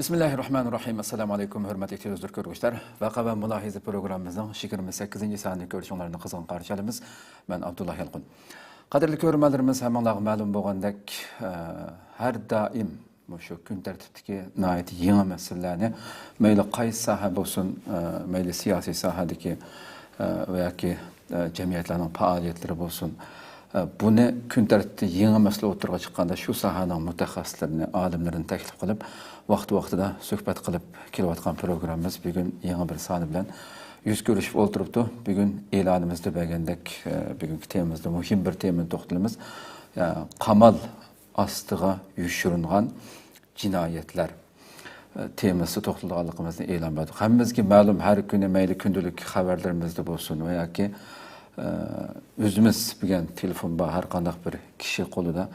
Bismillahirrahmanirrahim. Assalamu alaykum, hörmətli televizor görgüçlər. Vaqa və mülahizə proqramımızın 28-ci saniyyə görüşünlərini qızğın qarşılayırıq. Mən Abdullah Yalqın. Qadirli görmələrimiz həmənlər məlum bolğandək hər daim şu gün tərtibdəki nəhayət yeni məsələlərini meyli qaysı sahə olsun, meyli siyasi sahədəki və ya ki cəmiyyətlərin fəaliyyətləri olsun. Bunu gün tərtibdə yeni məsələ oturğa çıxanda şu sahənin mütəxəssislərini, alimlərini təklif qılıb vaxtı-vaxtıda söhbət qılıb kilovatqan proqramımız bugün yeni bir sahə bilən yüz görüşüb oturubdu. Bugün elanımızda bəgəndək bugünkü temamızda mühim bir temini toxtalımız. Qamal astığa yuşurunğan cinayətlər teması toxtalığımızda elan bədik. Həmmizki məlum hər günə meyli gündülük xəbərlərimizdə olsun və ya ki özümüz bugün telefon var, hər qandaq bir kişi qoluda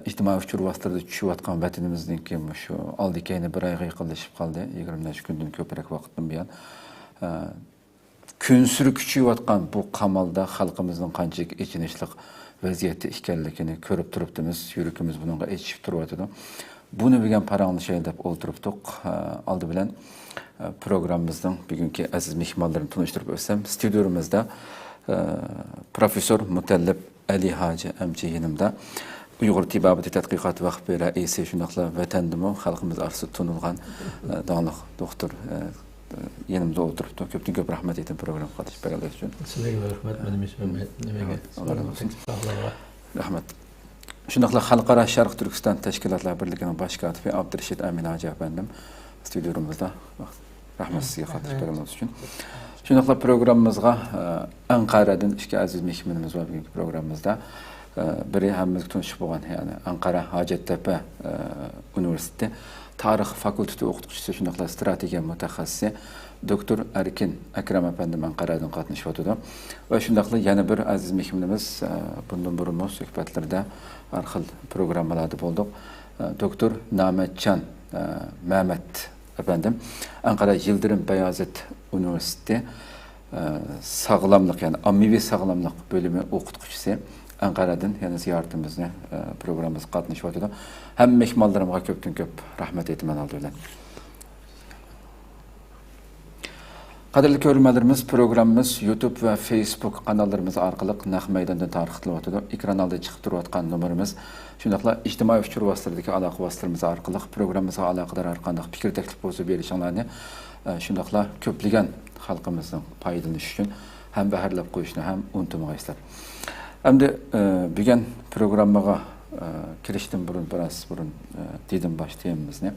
İctimai uçur vasıtlarda düşüyatqan vətənimizdən ki, şu aldikəyini bir ayğa yıqılışıb qaldı. 23 gündən köpərək vaxtdan bir yan. Künsürü küçüyatqan bu qamalda xalqımızın qancaq içinişlik vəziyyəti ikənlikini körüb turubdunuz. Yürükümüz bununla eçib turubdu. Bunu bilən paranlı şeyləb oturubduq. Aldı bilən proqramımızdan bugünkü əziz mihmallarını tanışdırıb ötsəm. Stüdyomuzda Profesör Mutallib Ali Hacı Əmci yanımda. Uyghur Tibabati Tədqiqat Vakfı rəisi şunaqla vətəndimi, xalqımız arası tunulğan dağlıq doktor yanımda oturubdu. Köpdən köp rəhmət etin proqram qatış bərələr üçün. Sizə rəhmət, mənim ismim nəməyə. Allah razı olsun. Rəhmət. Şunaqla Xalqara Şərq Türkistan Təşkilatlar Birliğinin baş katibi Abdurrəşid Əmin Hacı əfəndim stüdyomuzda rəhmət sizə qatış bərələr üçün. Şunaqla proqramımızğa Anqaradan iki əziz mehmanımız var bugünkü proqramımızda. Biri həmmimiz tunuşub olğan, yəni Ankara Hacettepe Üniversitesi Tarix Fakültesi oxutucusu, şunaqla strategiya mütəxəssisi Doktor Erkin Əkrəm əfəndim Ankara'dan qatnışıb oturdu. Və şunaqla yana bir əziz mehmanımız bundan burunmu söhbətlərdə arxil proqramlarda olduq. Doktor Namətcan Məhəmməd əfəndim Ankara Yıldırım Bəyazit Üniversitesi sağlamlıq, yəni ammivi sağlamlıq bölümü oxutucusu Ankara'dan yani ziyaretimizde programımız qatnışıb oturdu. Hem mehmanlarımıza köpdən köp rəhmət etmən aldı öyle. Qadirli görülmələrimiz programımız YouTube ve Facebook kanallarımız arqılıq Naq Meydan'dan tarixlib oturdu. Ekran alda çıxıb duruyatqan numarımız. Şundaqla ictimai uçur vasitələrdəki əlaqə vasitələrimiz arqılıq proqramımıza əlaqədar arqandaq fikir təklif olsa verişənlərini şundaqla köplügən xalqımızın paylanışı üçün həm bəhərləb qoyuşunu həm unutmağa istər. Hem de bugün programmağa kirişdən biraz burun dedim başlayımız ne.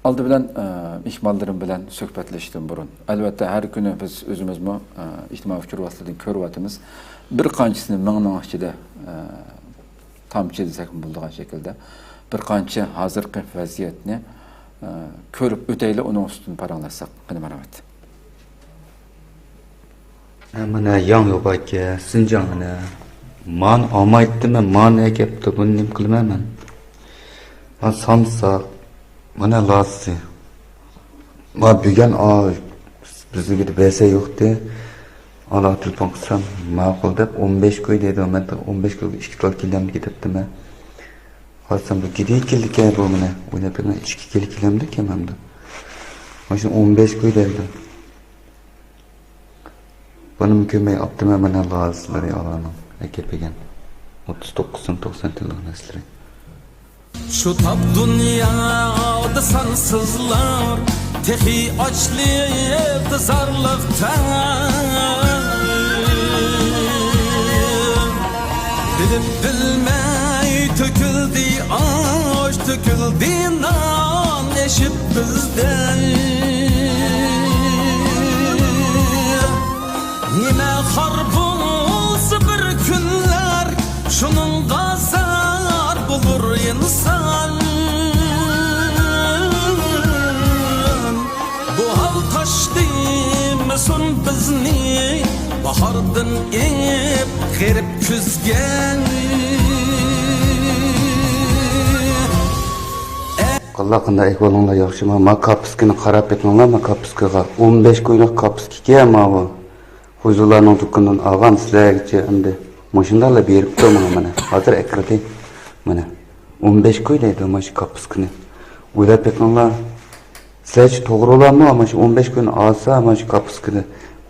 Aldı bilen ihmallarım bilen söhbətləşdim burun. Elbette her günü biz özümüz mü ictimai fikir vasitələrdən körüvatımız bir qancısını məğnin içində tam çizsək bulduğun şekilde bir qançı hazırki vəziyyətini körüp öteyli onun üstünü paranlaşsaq. Qını mərəvət. Mana yang yo'qotga Sinjongni man olmaydimi, man egapti, buni nim qilmayman. Man samsa mana lasi. Ma bugun bizga bir besa yo'qdi. Allah telefon qilsam, ma'qul deb 15 qo'y dedi. Men 15 qo'y 2 kilometr ketibdimi. Hozir bu gidikillik bu mana. O'ylab turgan 2 kilometr kemamdi. Mana 15 qo'y dedi. Bana mükemmel abdümemen lazımları alanım. Ekepegen 39-90 yıllık nesli. Şu tab dünyada sansızlar tehi açlık zarlıkta bilip bilmey töküldü aş töküldü nan eşip bizden Nime harbulsa bir günler şunun gazar bulur insan Bu hal taşdı mısın bizni bahordan ip g'irib kuzgan Allah qanday ahvolinglar yaxshimi? Ma kapiskani qarab betinglar, ma kapiskaga 15 kunlik kapiska ma bu. Huzurlarning dukanidan olgan sizlarga endi mashinalar beribdi mana. Hozir akrati mana 15 kun deydi mana shu kapiskani. O'ylab betinglar. Sizlar to'g'ri olarmi? Mana shu 15 kun olsa mana shu kapiskani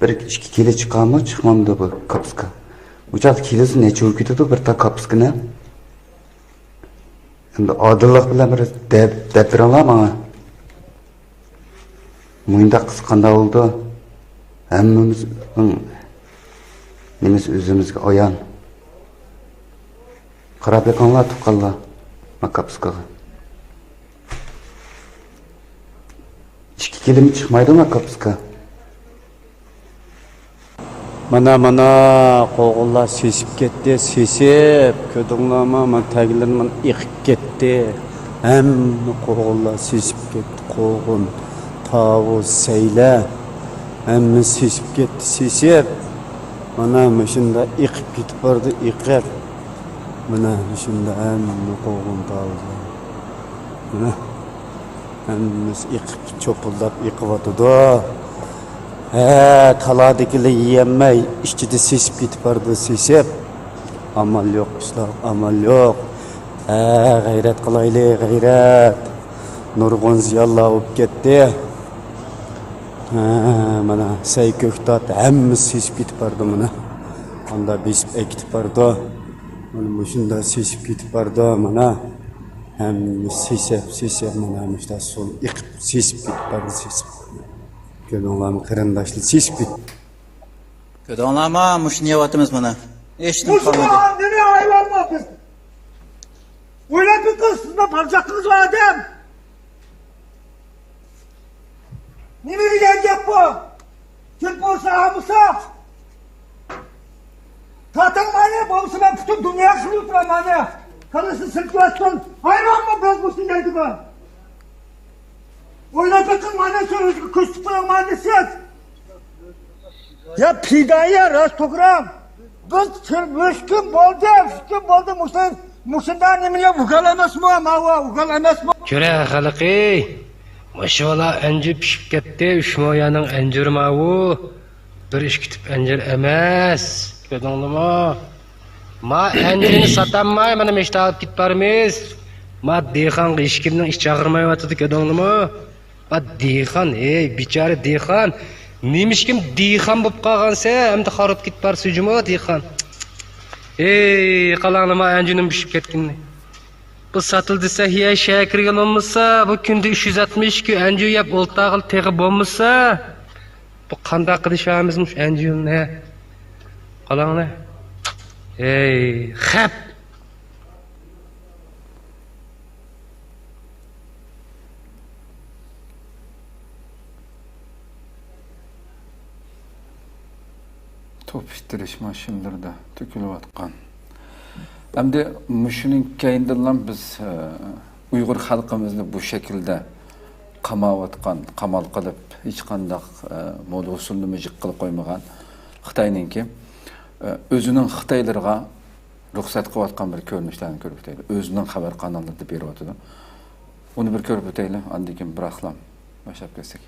1-2 kilo chiqarmi, chiqmamdi bu kapiska. Uçak kilosi necha ketadi bir ta kapiskani? Endi odillik bilan bir deb beringlar menga. Munda qisqanda oldu. Hammamiz nimiz o'zimizga oyan. Qarab beqinglar tuqqanlar makapiskaga. 2 kilo chiqmaydi makapiska. Mana qo'g'illar sesib ketdi, sesib ko'dinglarmi, men taglarim iqib ketdi. Hamma qo'g'illar sesib ketdi, qo'g'in, tavus, sayla hamma sesib ketdi, sesib. Mana shunda iqib ketib bordi, iqib. Mana shunda hamma qo'g'in, tavus. Mana hammamiz iqib cho'pildab iqiyotdi. Taladakiler yiyemey, işçide sesip gitip vardı sesip. Amal yok işler, amal yok. Gayret kılaylı, gayret. Nurgun ziyallah olup gitti. Mana say köktat, hemimiz sesip gitip vardı mana. Onda besip gitip vardı. Mana şunda sesip gitip vardı mana. Hemimiz sesip mana işte sol yıkıp sesip gitip vardı sesip. Ködüğünlarımı kırındaşlı sesip gitip. Ködüğünlarıma muşun yevatımız bana. Eştim kalmadı. Mustafa nereye hayvan mı biz? Öyle bir kız sizde parçaklınız var adam. Ne bilecek bu? Kim olsa hamısa. Zaten mani babası ben bütün dünya şunu mani. Karısı sirkülasyon hayvan mı biz bu sinirdi bu? Öyle bir kız mani söylüyor kuştukların manisi. Ya pidaya rastogram. Biz müşkün boldu Muşundan emine ugalamaz mı? Mava ugalamaz mı? Köre xalqi, maşallah anjir pishib ketdi, Ushmoyaning anjiri mavu. Bir ish kitib anjir emas. Ko'rdingizmi? Ma anjirni sotamay, mana meshta olib ketib boramiz. Ma dehqon hech kimning ish chaqirmayotdi, ko'rdingizmi? Ma dehqon, ey bechora dehqon. Nemishkim dehqon bo'lib qolgansa, endi xarob ketib borsa-jumi dehqon. Ey, qalangni anjirnim pishib ketganini. Bu satıldısa hiye şekirgen olmasa, bu günde 360 ki encu yap oltağıl teğib olmasa, bu kanda kılışağımızmış encu ne? Kalan ne? Ey, hep! Top ittirish maşinlarida tükülüp atkan. Endi mushuning keyindan biz Uyg'ur xalqimizni bu şekilde qamayotgan, qamal qilib hech qanday moda usulni mijik qilib qo'ymagan Xitoyninki o'zining Xitoylarga ruxsat qilayotgan bir ko'rinishlarni ko'rib o'taylik. O'zining xabar kanallarida beryapti. Uni bir ko'rib o'taylik, andan keyin bir aqlam boshlab ketsak.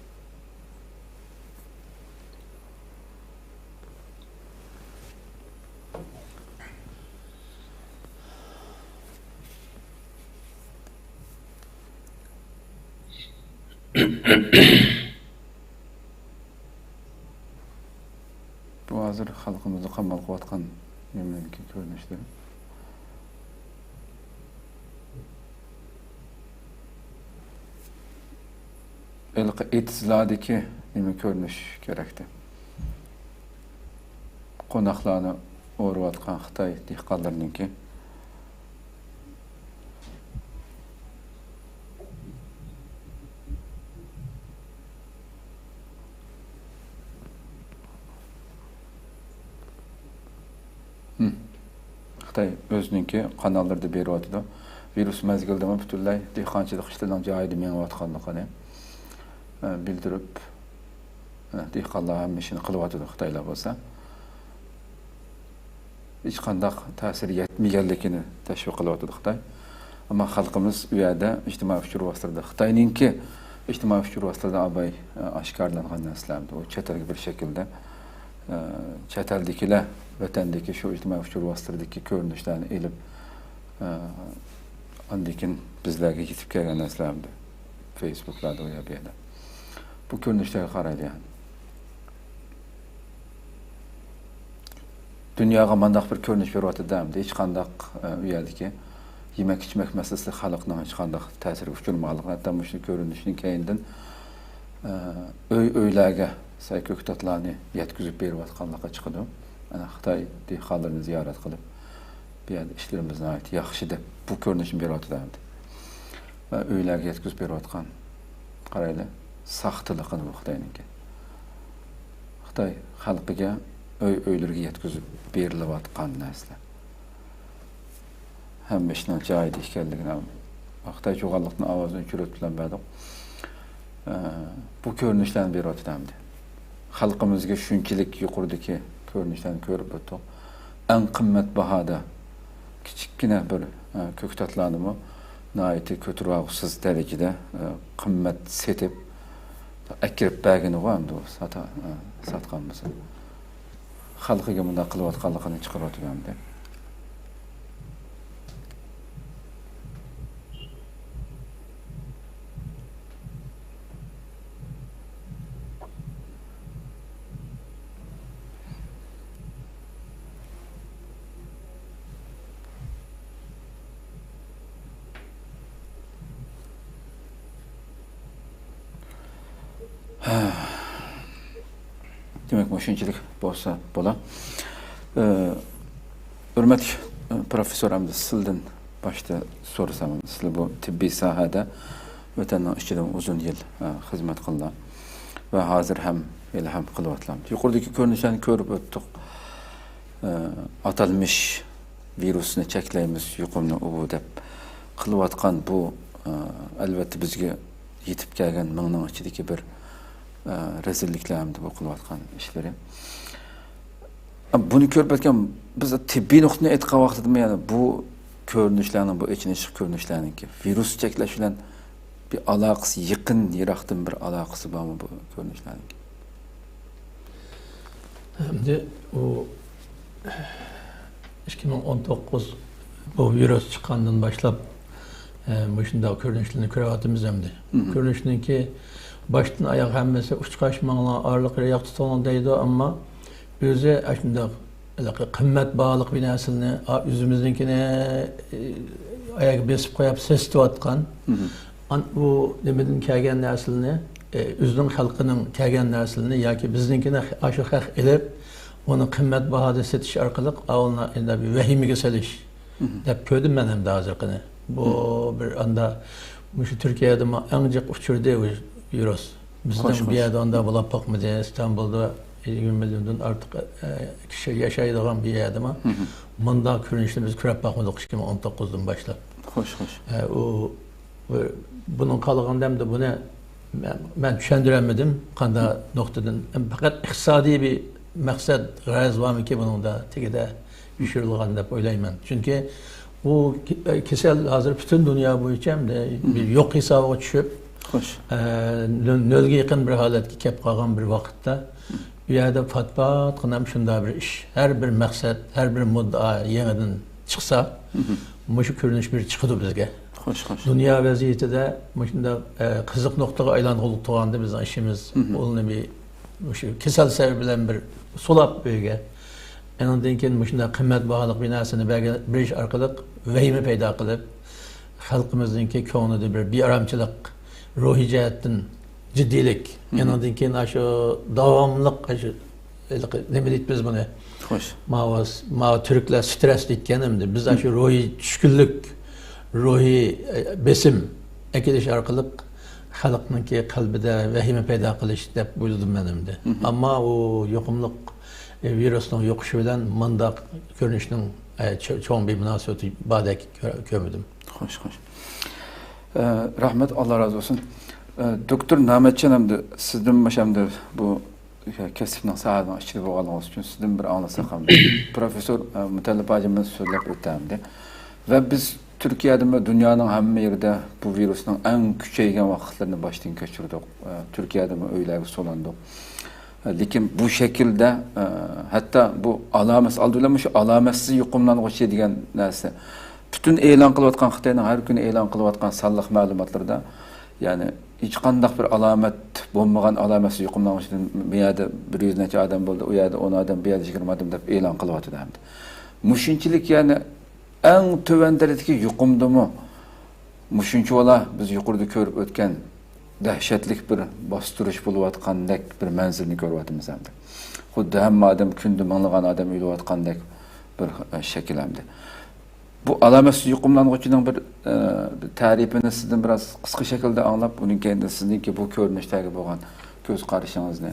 Bu hozir xalqimizni qamal qilayotgan yemlarga ko'rinishlar. Ilqi etisladiki nima ko'rinish kerakdi. Qo'noqlarni o'rayotgan Xitoy dehqonlarininki Xitoy o'zininki kanallarda beryapti. Virus mezgildimi butunlay dehqonchilik ishlarining joyida mengayotganligini bildirib, dehqonlar ham ishini qilyapti Xitoylar bo'lsa. hech qanday ta'sir yetmaganligini tashviq qilyapti Xitoy. Ammo xalqimiz u yerda ijtimoiy uchur vositalarida Xitoyninki ijtimoiy uchur vositalarida abay oshkorlangan narsalarni u chet elga bir shaklda chet eldagilar vatandagi shu ijtimoiy uchur vositalardagi ko'rinishlarni elib andikin bizlarga yetib kelgan narsalarni Facebook'larda o yerda bu ko'rinishlarga qaraydi yani. Dunyoga mandaq bir ko'rinish beryapti-da, hech qanday u yerdagi yemek içmek meselesi xalqning hech qanday ta'siri uchirmaganligi, hatto shu ko'rinishning keyindan uylarga ko'ktatlarni yetkazib berayotganligi chiqadi. Ana Xitoy dehqonlarini ziyorat qilib, bu yerda ishlarimizni ayt yaxshi deb bu ko'rinishni beryapti-da. Va uylarga yetkazib berayotgan qaraylar, saxtiliqini bu Xitoyninki. Xitoy xalqiga uylarga yetkazib berilayotgan narsalar. Hem işinin cahidi ekanligini Xitoy çoğallıqning ovozini o'chirib bilan berdik. Bu ko'rinishlarni beryapti. Xalqimizga shunchalik yuqoridagi ko'rinishlarni ko'rib o'tdik. Eng qimmat bahoda kichikgina bir ko'ktatlarni nihoyatda ko'targ'usiz darajada qimmat setib akirib bergani endi satganmiz. Xalqiga bunday qilayotganligini chiqaryapti. Demek şunchalik bo'lsa bo'la. Hurmatli professor Hamza, sizdan başta so'rasam, siz bu tibbiy sohada vatanning ichida uzun yil xizmat qilgan va hozir ham qilyapsiz. Yuqoridagi ko'rinishlarni ko'rib o'tdik. Atalmış virusni cheklaymiz, yuqumni u deb qilayotgan bu albatta bizga yetib kelgan mingning ichidagi bir rezilliklarni bu qilayotgan ishlari. Buni ko'rib o'tgan biz tibbiy nuqtadan aytgan vaqtida yani bu ko'rinishlarning, bu ichinish ko'rinishlarningki virus cheklash bilan bir aloqasi, yaqin yiroqdan bir aloqasi bormi bu ko'rinishlarning? Endi u 2019 bu virus chiqqandan boshlab shunday ko'rinishlarni ko'ryapmiz endi. Ko'rinishninki baştan ayak hammasi uçkaş mağla ağırlıkları yak tutulan deydi ama özü aslında kıymet bağlılık binasını yüzümüzdekine ayak besip koyup ses tuatkan bu demedim kelgen neslini üzünün halkının kelgen neslini ya ki bizdenkine aşık hak edip onu kıymet bahada setiş arkalık ağılına bir vehimi keseliş hep köydüm ben hem de hazırkını bu bir anda şu Türkiye'de ancak uçurdu virüs. Bizden bir yerde onda bulapak mı diye İstanbul'da 20 milyondan artık kişi yaşaydığı bir yerde ama manda körünüşte biz kürep bakmadık 2019'dan başlar. Hoş. Bunun kalıgan dem de bunu ben düşündüremedim kanda noktadan. Fakat iktisadi bir maksat gayz var mı ki bunun da tekide düşürülgen de oylayım ben. Çünkü bu kesel hazır bütün dünya boyunca bir yok hesabı düşüp nölge yakın bir haletki kep kalgan bir vakitte bir yerde fatbat kınam şunda bir iş. Her bir maksat, her bir mudda yeniden çıksa şu körünüş bir çıkıdı bizge. Dünya vaziyeti de şunda kızık noktaya aylanıqlık tuğandı bizden işimiz. Onu bir kesel sebebiyle bir solap bölge. En ondan şunda kıymet bağlılık binasını bir iş arkalık vehimi peyda kılıp halkımızdaki konuda bir aramçılık ruhi cihetten ciddilik. Yani ondan keyin şu davamlılık ne bileyim biz bunu. Ma Türkler stres dikkenimdi. Biz şu ruhi düşkünlük, ruhi besim ekiliş arkalık halkınki kalbide vehime peyda kılış dep buyurdum benimdi. Ama o yokumluk virüsün yokuşu bilen mandak görünüşünün çoğun bir münasebeti badek kömüdüm. Hoş. Rahmet, Allah razı olsun. Doktor Nametcan hamda sizden başamda bu kesipning saatning ichida bo'lganligimiz uchun sizdan bir anglasak ham. Professor Mutallib hojimiz so'zlab o'tdi. Va biz Türkiye'de ve dünyanın hamma yerida bu virusning eng kuchaygan vaqtlarini boshdan kechirdik. Türkiye'de mi o'ylarga solandik. Lekin bu şekilde hatta bu alamet aldırılmış alametsiz yuqumlangıcı degan narsa bütün e'lon qilayotgan Xitoyning har kuni e'lon qilayotgan sonliq ma'lumotlarda yani hech qanday bir alamet bo'lmagan alametsiz yuqumlangıcıdan bu yerda 100 necha odam bo'ldi, u yerda 10 odam, bu yerda 20 odam deb e'lon qilyapti hamdi. Mushunchilik yani en töven derecedeki yuqumdimi mushuncha ola biz yuqorida ko'rib o'tgan dahshatlik bir bostirish bo'layotgandek bir manzilni ko'ryapmiz hamda. Xuddi hamma odam kunda minglagan odam o'layotgandek bir shakl hamda. Bu alametsiz yuqumlangıcının bir tarifini sizden biraz qisqa şekilde anlap, uning kendi sizniki bu ko'rinishdagi bo'lgan ko'z qarashingizni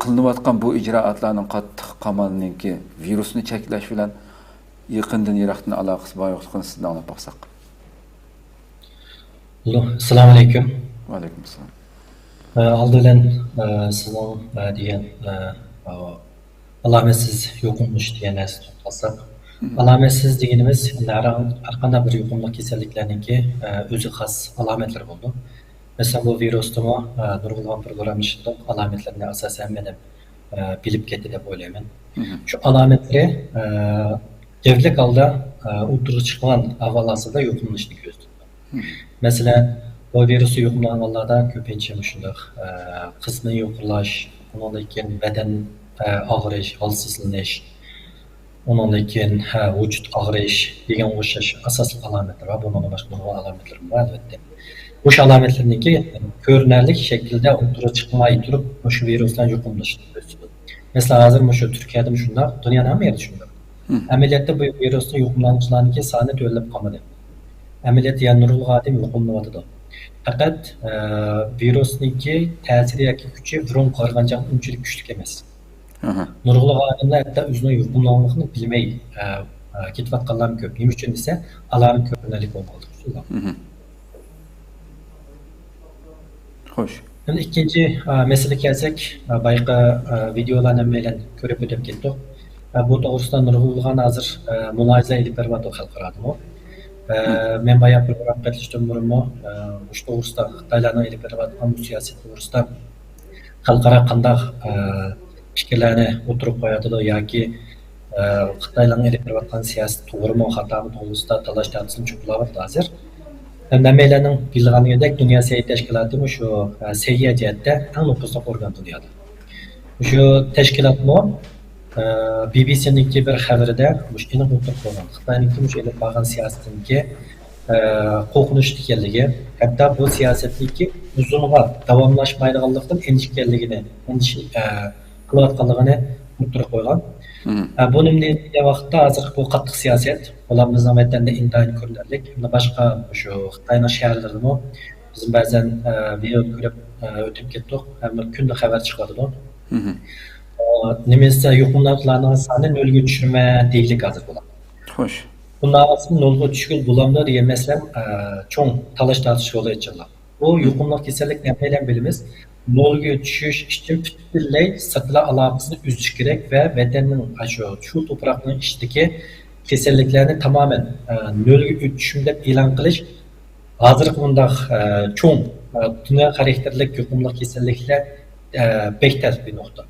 qilinayotgan bu ijroatlarning qattiq qamalninki virusni cheklash bilan yaqindan yiroqdan aloqasi bor yo'qligini sizdan anglab baqsaq. Assalomu alaykum. Va alaykum assalom. Aldılan sizning degan alametsiz yuqumlish degan narsa to'xtalsak, alametsiz deganimiz har qanday bir yuqumli kasalliklarningki o'zi xos alomatlar bo'ldi. Masalan, bu virusdami nurg'ulg'on programmashda alomatlarni asosan men bilib ketdi deb o'ylayman. Shu alomatlar evlilik holda o'tirib chiqqan avvalasida yuqumlishni ko'rsatdi. Masalan, bu virusga yuqumlanganlarda ko'pincha shunday qismiy yo'qlash, undan keyin badan og'rish, holsizlanish, undan keyin vujud og'rish degan o'xshash asosiy alomatlar va bundan boshqa alomatlar bor albatta. Bu alomatlarniki ko'rinarli shaklda o'tirib chiqmay turib shu virusdan yuqumlashni ko'rsatdi. Masalan, hozir shu Turkiyada shunday, dunyoning hamma yerida shunday. Ameliyatda bu virusning yuqumlanuvchilarniki soni to'lib qolmadi. Ameliyat yani nurg'ulg'on yuqumlanadi. Faqat virusniki ta'siri yoki kuchi burun qaraganda unchalik kuchli emas. Nurg'ulg'onlar hatto o'zining yuqumlanganligini bilmay ketayotganlar ko'p. Nima uchun desa, alomat ko'rinarli bo'lmadi. Xo'sh. Endi ikkinchi masalaga kelsak, bayqa videolarni bilan ko'rib o'tib ketdik. Bu to'g'risida nurg'ulg'on hozir mulohaza ilib beryapti xalqaro. Men bayağı program qatnashdim burunmi, shu to'g'risida Xitoylarning ilib berayotgan siyosat to'g'risida xalqaro qanday fikrlarni o'tirib qo'yadi yoki Xitoylarning ilib berayotgan siyosat to'g'rimi, xatomi to'g'risida talash tartibini cho'qlayapti hozir. Namelarning bilganidek Dünya Səhiyyə Təşkilatı şu səhiyyə cəhətdə ən nüfuzlu orqan dünyada. Şu təşkilatmı BBC-ninki bir xəbərdə müşkilini o'tirib qo'ygan. Xitoyninki mush elib borgan siyosatiniki qo'rqinchli ekanligi, hatto bu siyosatniki uzunga davomlashmaydiganlikdan endishganligini, qilayotganligini o'tirib qo'ygan. Bu nimani vaqtda hozir bu qattiq siyosat ularning vatanda intayin ko'rinarli. Boshqa shu Xitoyning shaharlarida biz ba'zan video ko'rib o'tib ketdik, hamma kunda xabar chiqadi. Nemizde yuqumlananlarning soni nolga tushirma deylik hozir bo'ladi. Xo'sh. Bundan aslında nolga tushgil bulamda degan masala cho'ng talash tortish yo'li ichiladi. Bu yuqumli kasallik bilan bilamiz. Nolga tushish uchun butunlay sirtla aloqasini uzish kerak va vatanning shu to'proqning ichidagi kasalliklarni tamoman nolga tushim deb e'lon qilish hozirgi bunday cho'ng dunyo xarakterli yuqumli kasalliklar bektar bir nuqta.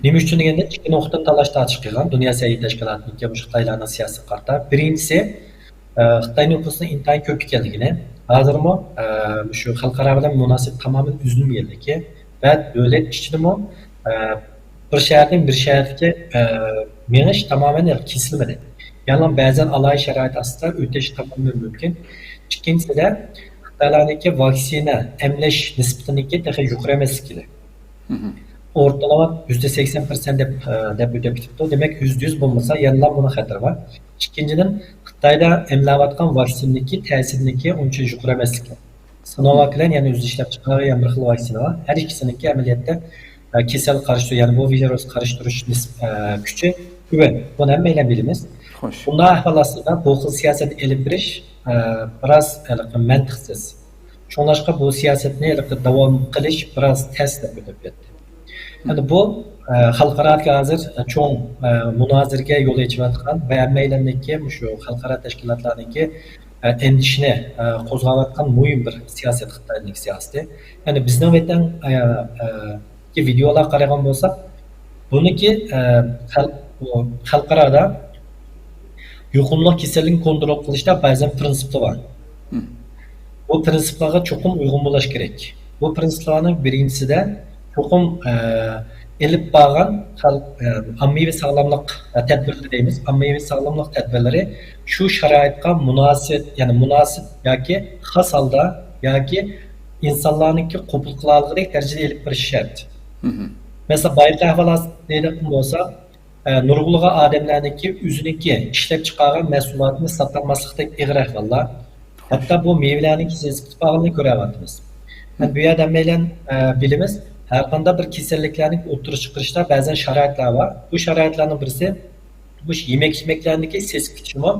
Nima uchun deganda ikki nuqtadan talash tortish qilgan Dunyo Səhiyyə Təşkilatı'nınki bu Xitoylarning siyosiy qarta. Birinchisi Xitoy nüfusining intayin ko'p ekanligini, hozirmi shu xalqaro bilan munosabat tamoman uzilmaganligi va davlat ichidami bir shahardan bir shaharga menish tamoman kesilmadi. Ya'ni ba'zan alohida sharoit ostida o'tish tamoman mumkin. Ikkinchisida Xitoylarningki vaksina emlash nisbatiniki daha yuqori emasligi. Ortalama %80% deb ödep tuttu. Demek %100 bulmasa yanılan buna xatar var. İkinciden Xitayda emlavatkan vaksinindeki təsirindeki onca yuqori emasligi. Sinovac bilan yani o'zi ishlab chiqargan bir xil vaksina var. Her ikisininki amaliyotda kasal qarshi, yani bu virus qarshi kuchi güven. Bunu ham bilamiz. Bunda ahvalasida bu xil siyosat elib berish biroz mantiqsiz. Shunlashqa bu siyosatni davom qilish biroz tez deb o'tib ketdi. Yani bu xalqaro hozir cho'ng munoziraga yo'l ochayotgan va hammalarniki shu xalqaro tashkilotlarniki endishni qo'zg'ayotgan muhim bir siyosat Xitoyning siyosati. Ya'ni bizning vatan videolar qaragan bo'lsak, buniki xalqaroda yuqumli kasallikni kontrol qilishda ba'zan prinsiplar var. Bu prinsiplarga çokum uygun bulaş gerek. Bu prinsiplarning birinchisida çokum elib bağlan ammaviy sağlamlık tedbirleri deymiz. Ammaviy sağlamlık tedbirleri şu şaraitga münasip, yani münasip yoki xas holda yoki insonlarningki qabul qila olg'idek darajada elib berish shart. Mesela bayırda ahvalat deydigan bo'lsa, nurg'ulg'a odamlarniki o'ziniki ishlab chiqargan mahsulotni sotolmaslikdek ig'ir ahvollar. Hatta bu meyvelerning kesilib bağını ko'ryapmiz. Yani bu yerda meylen bilimiz her qanday bir kasalliklarning o'ttirib chiqarishda ba'zan sharoitlar var. Bu sharoitlarning birisi bu yemeklarniki ses kichimi,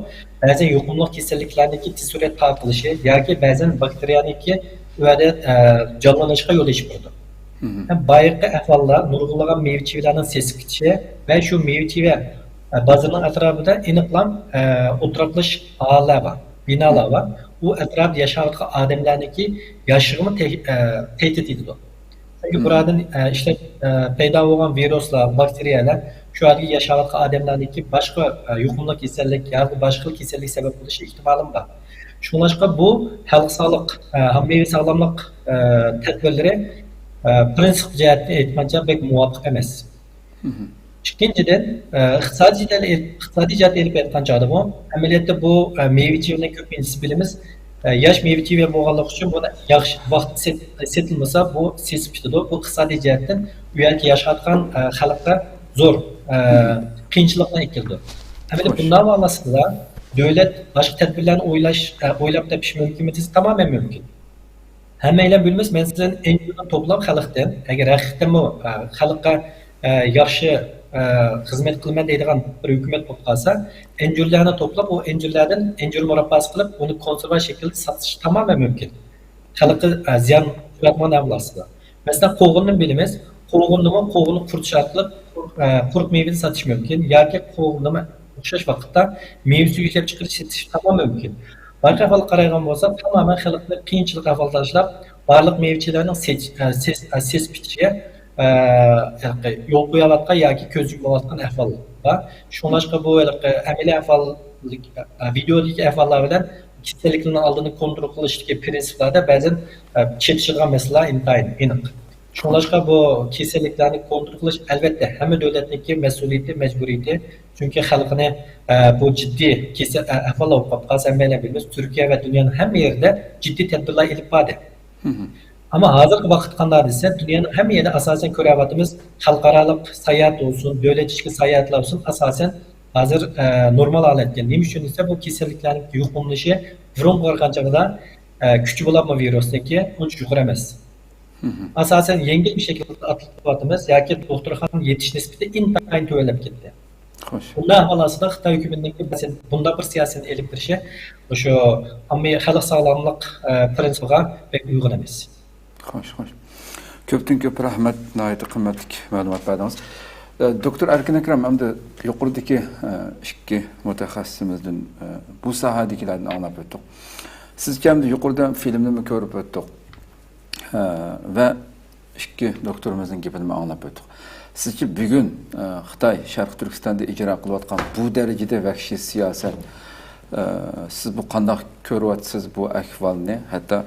ba'zan yuqumli kasalliklarniki tez sur'at tarqalishi yoki ba'zan bakteriyaniki uyada jonlanishga yo'l ochib turadi. Bayırda ahvollar nurg'ulg'an meva-chevalarning ses kichishi va shu meva-cheva bozorning atrofida aniqlam o'tiraqlish aholilar var, binolar var. Bu etrafda yaşayotgan odamlarniki yashig'ini tehdit etadi. Çünkü buradan işte paydo bo'lgan viruslar, bakteriyalar şu yerda yaşayotgan odamlarniki boshqa yuqumli kasallik yoki boshqa kasallik sabab bo'lishi ehtimoli bor. Shuningdek bu xalq sog'liq, ommaviy sog'lomlik tadbirlari prinsip jihatdan aytgancha pek muvofiq emas. İkinciden, iqtisodiy jihat elib aytgan chog'da bu amaliyotda bu meva-chevaning ko'pinchisi bilimiz yosh meva-cheva bo'lganligi uchun buni yaxshi vaqt setilmasa bu sesib ketadi. Bu iqtisodiy jihatdan u yerga yashayotgan xalqqa zo'r qiyinchiliklar keldi. Amaliyotda bundan ma'nosida davlat boshqa tadbirlarni o'ylab tepish mumkinmi? Tamamen mumkin. Hammaylar bilamiz, men sizdan NGO'dan to'plab xalqdan, agar haqiqatan bu xalqqa yaxshi xizmat qilaman deydigan bir hukumat bo'lib qolsa, NGO'larni to'plab, o NGO'lardan NGO murabbasi qilib, uni konservat shaklda sotish tamamen mumkin. Xalqqa ziyon uyg'otgan avlosida. Masalan, qo'g'inni bilamiz, qo'g'inni quritish orqali quruq mevani sotish mumkin yoki qo'g'inni o'xshash vaqtda meva suvi ishlab chiqarish setish tamamen mumkin. Başka ahval qaragan bo'lsa, tamamen xalqni qiyinchilik ahvolda tashlab, barliq mevchilarning ses bitishiga yo'l qo'yayotgan yoki ko'z yumayotgan ahvol va shuningdek bu amaliy ahvollik videodagi ahvollar bilan kasalliklarning oldini kontrol qilishdagi prinsiplarda ba'zan chetishilgan masalalar intayin aniq. Shuningdek bu kasalliklarni kontrol qilish albatta hamma davlatniki mas'uliyati, majburiyati. Çünkü xalqini bu ciddi ahvollar bo'lib qolsa, bilamiz, Türkiye ve dünyanın hamma yerida ciddi tadbirlar ilib bordi. Ama hozirgi vaqt qanday desa, dunyoning hamma yerida asosan ko'ryapmiz, xalqaro sayohat olsun, davlat ichki sayohatlar olsun, asosan hozir normal holatga. Nima uchun desa, bu kasalliklarning yuqumlanishi burun borganchagida kuchi bo'lgan virusniki uncha yuqori emas. Asosan yengil bir şekilde atlatyapmiz yoki doktorxona yetish nisbati intayin to'valab ketdi. Bundan halasında Xitay hükümetinin bunda bir siyasetin elib kirişi şu ammaviy xalq sog'lomlik prinsipiga pek uygun emas. Xo'sh. Ko'pdan ko'p rahmat, nihoyatda qimmatli ma'lumot berdingiz. Doktor Erkin Akram, endi yuqoridagi ikki mutaxassisimizdan bu sohadagilarni anglab o'tdik. Siz kamda yuqorida filmni ko'rib o'tdik va ikki doktorimizning gapini anglab o'tdik. Sizce bugün Xitay, Şarkı Türkistan'da icra qilayotgan bu derecede vahşi siyaset, siz bu qanday ko'ryapsiz bu ahvolni? Hatta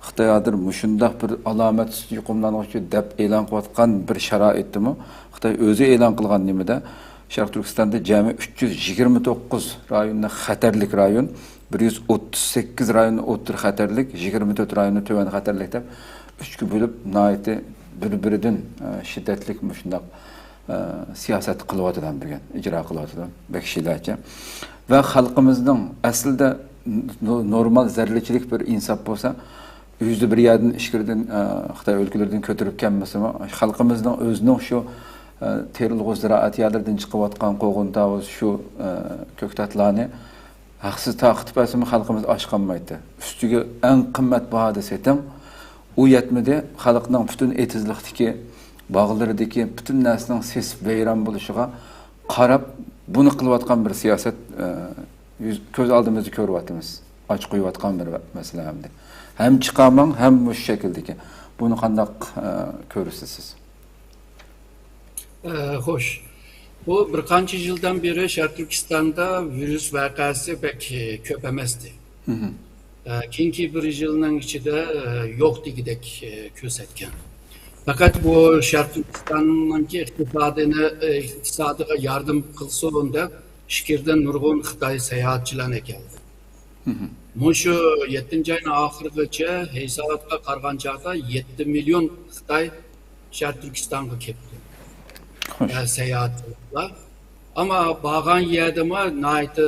Xitoydir mushundaq bir alomat yuqumlanuvchi deb e'lon qilayotgan bir sharoitmi? Xitoy o'zi e'lon qilgan nimada Şarkı Türkistan'da jami 329 rayonni xatarlik rayon, 138 rayonni o'tir xatarlik, 24 rayonni tuvan xatarlik deb 3 ga bo'lib nihoyatda bir-biridan shiddatli shunday siyosat qilyotgan degan, ijro qilyotgan bekishilarcha. Va xalqimizning aslida normal zarrachilik bir insof bo'lsa, yüzde bir yerdan ishkirdan Xitoy o'lkalaridan ko'tarib kelmasimi, xalqimizning o'zining shu terilg'u ziroat yerlardan chiqayotgan qo'g'in tavuz shu ko'ktatlarni haqsiz taqib pasimi xalqimiz oshqanmaydi. Ustiga eng qimmat bahoda setim u yetmedi xalqning butun etizlikdagi bağlarındaki bütün nesnenin ses veyran buluşuğa qarab bunu qılıvatqan bir siyaset köz aldığımızda görüvatımız. Aç koyuvatqan bir mesela hamda. Hem çıqamang hem bu şekildeki. Bunu qandaq görürsüz siz? Hoş. Bu bir qancha yıldan beri Şarkı Türkistan'da virüs vakası pek köp emasdi. Keyingi bir yılның içinde yok degidek ko'rsatgan. Fakat bu Şarkı Türkistan'nki iqtisodiga yardım qilsa unda şikirden nurg'un Xitoy sayohatchilarni keldi. Şu 7. ayın ahirigacha hisobotga qarag'an chog'da 7 milyon Xitoy Şarkı Türkistan'a keldi. Seyahatler. Ama bağan yerdimi naiti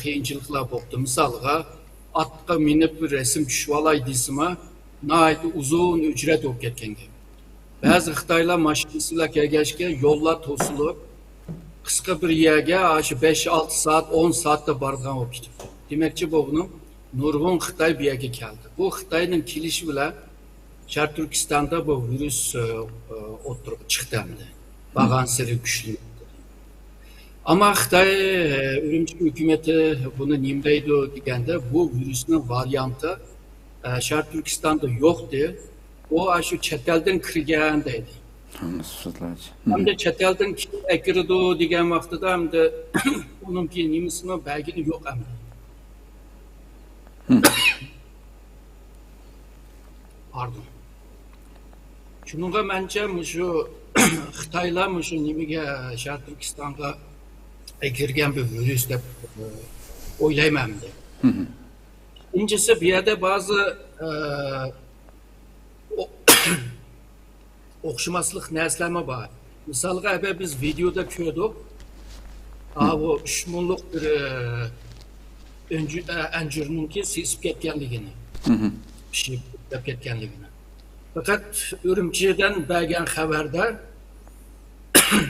qiyinchiliklar bo'ldi. Misalga atqa minib bir resim tushib olay deysimi, naiti uzun ücret bo'lib ketgan gap. Ba'zi Xitoylar mashinasilar kelgachga yo'llar to'silib, qisqa bir yerga shu 5-6 soat, 10 soatda borgan bo'lib ketdi. Demakchi bo'lganim nurg'un Xitoy bu yerga keldi. Bu Xitoyning kelishi bilan Sharq Turkistonda bu virus o'tirib chiqdi hamda. Bağan seri güçlü. Ama Xitoy Ürümçi hükümeti bunu nimdeydi degende bu virüsün varyantı Şarkı Türkistan'da yoktu. O şu chet elden kirgan deydi. Hem de chet elden kirdi degan vaqtida hem de onunki nimisini belgini yok hem de. Pardon. Şununla bence şu Xitoylar şu nimaga Sharq Turkistonga kirgan bir virus deb o'ylayman. İkincisi bir yerde bazı o'xshamaslik narsalar bor. Misalga biz videoda ko'rdik. Bu 3 minglik bir anjirninki sesib ketganligini. Pishib ketganligini. Fakat Ürümçi'den bergen haberde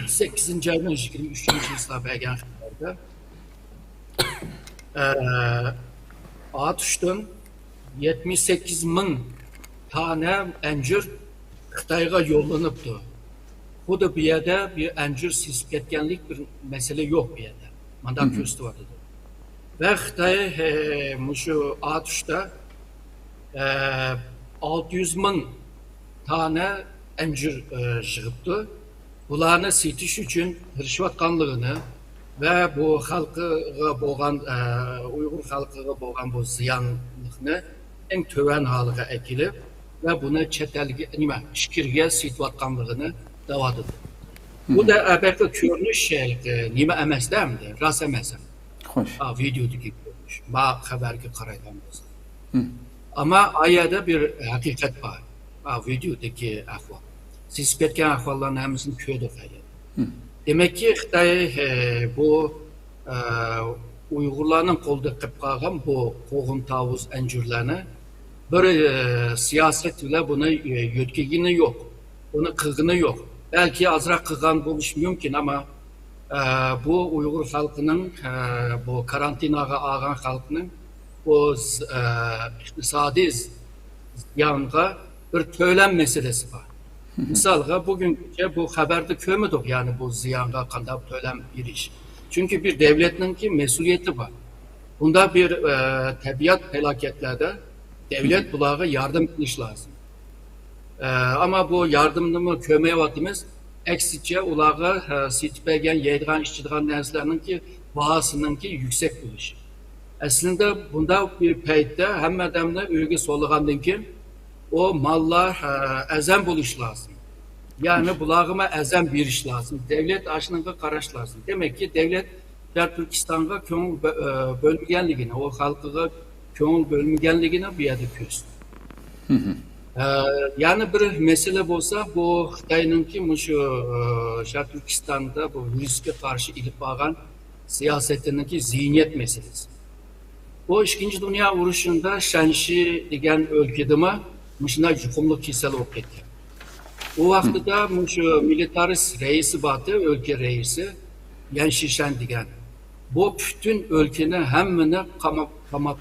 8. ayın 23. yılda bergen haberde atıştın 78 bin tane encir Xitoyga yollanıptı. Bu da bir yerde bir encir sesib ketganlik bir mesele yok bir yerde. Mandat gösterdi. Ve Xitoy şu atışta 600 bin tane encir yığıptı. Bularını setiş için rüşvetkanlığını ve bu halkı boğan, Uygur halkı boğan bu ziyanlıqını en töven halıga ekilip ve bunu çetelge, şikirge setvatkanlığını davadıdı. Bu da elbette görünüş nime emes değil mi? Ras emesem. Hoş. Videodaki görünüş. Ma haberki karaydan olsa. Ama ayada bir hakikat var. Videodaki ahval. Sesib ketgan ahvallarni hammasini ko'rdik. Demek ki Xitoy bu Uyg'urlarning qo'lda qilib qolgan bu qo'g'im tavuz anjurlarni bir siyaset bilan buni yo'tkagini yo'q. Buni qilgini yo'q. Belki azroq qilgan bo'lishi mumkin ama bu Uyghur halkının bu karantinaga olgan xalqning bu iqtisodiy ziyonga bir to'lam meselesi var. Misalga bugünkü bu haberde kömüdük yani bu ziyanga qandaq to'lam berish. Çünkü bir devletninki mesuliyeti var. Bunda bir tabiat felaketlerde devlet bularga yardım qilish lazım. Ama bu yardımını kömeyotimiz eksice ularga setib bergan yeydigan ichadigan narsalarninki bahasınınki yüksek bo'lishi. Aslında bunda bir paytda hamma odamni uyga solgandan keyin o mallar əzəm buluş lazım. Yani bulağıma əzəm beriş lazım. Devlet aşınıqa qaraş lazım. Demek ki devlet Türkistan'a köngül bölmügenligini, o halkıga köngül bölmügenligini bir yerde görsün. Yani bir mesele olsa bu Xitoyninki şu Şarkı Türkistan'da bu virüsga karşı ilip bağlan siyasetiniki zihniyet meselesi. Bu 2. Dünya Urushunda Shanxi degan ülkedimi Muşuna yuqumli kesel olup ketdi. O vaqtida şu militarist reisi batı, ülke reisi Yan Shishan degan. Bu bütün ülkeni hemmini qamab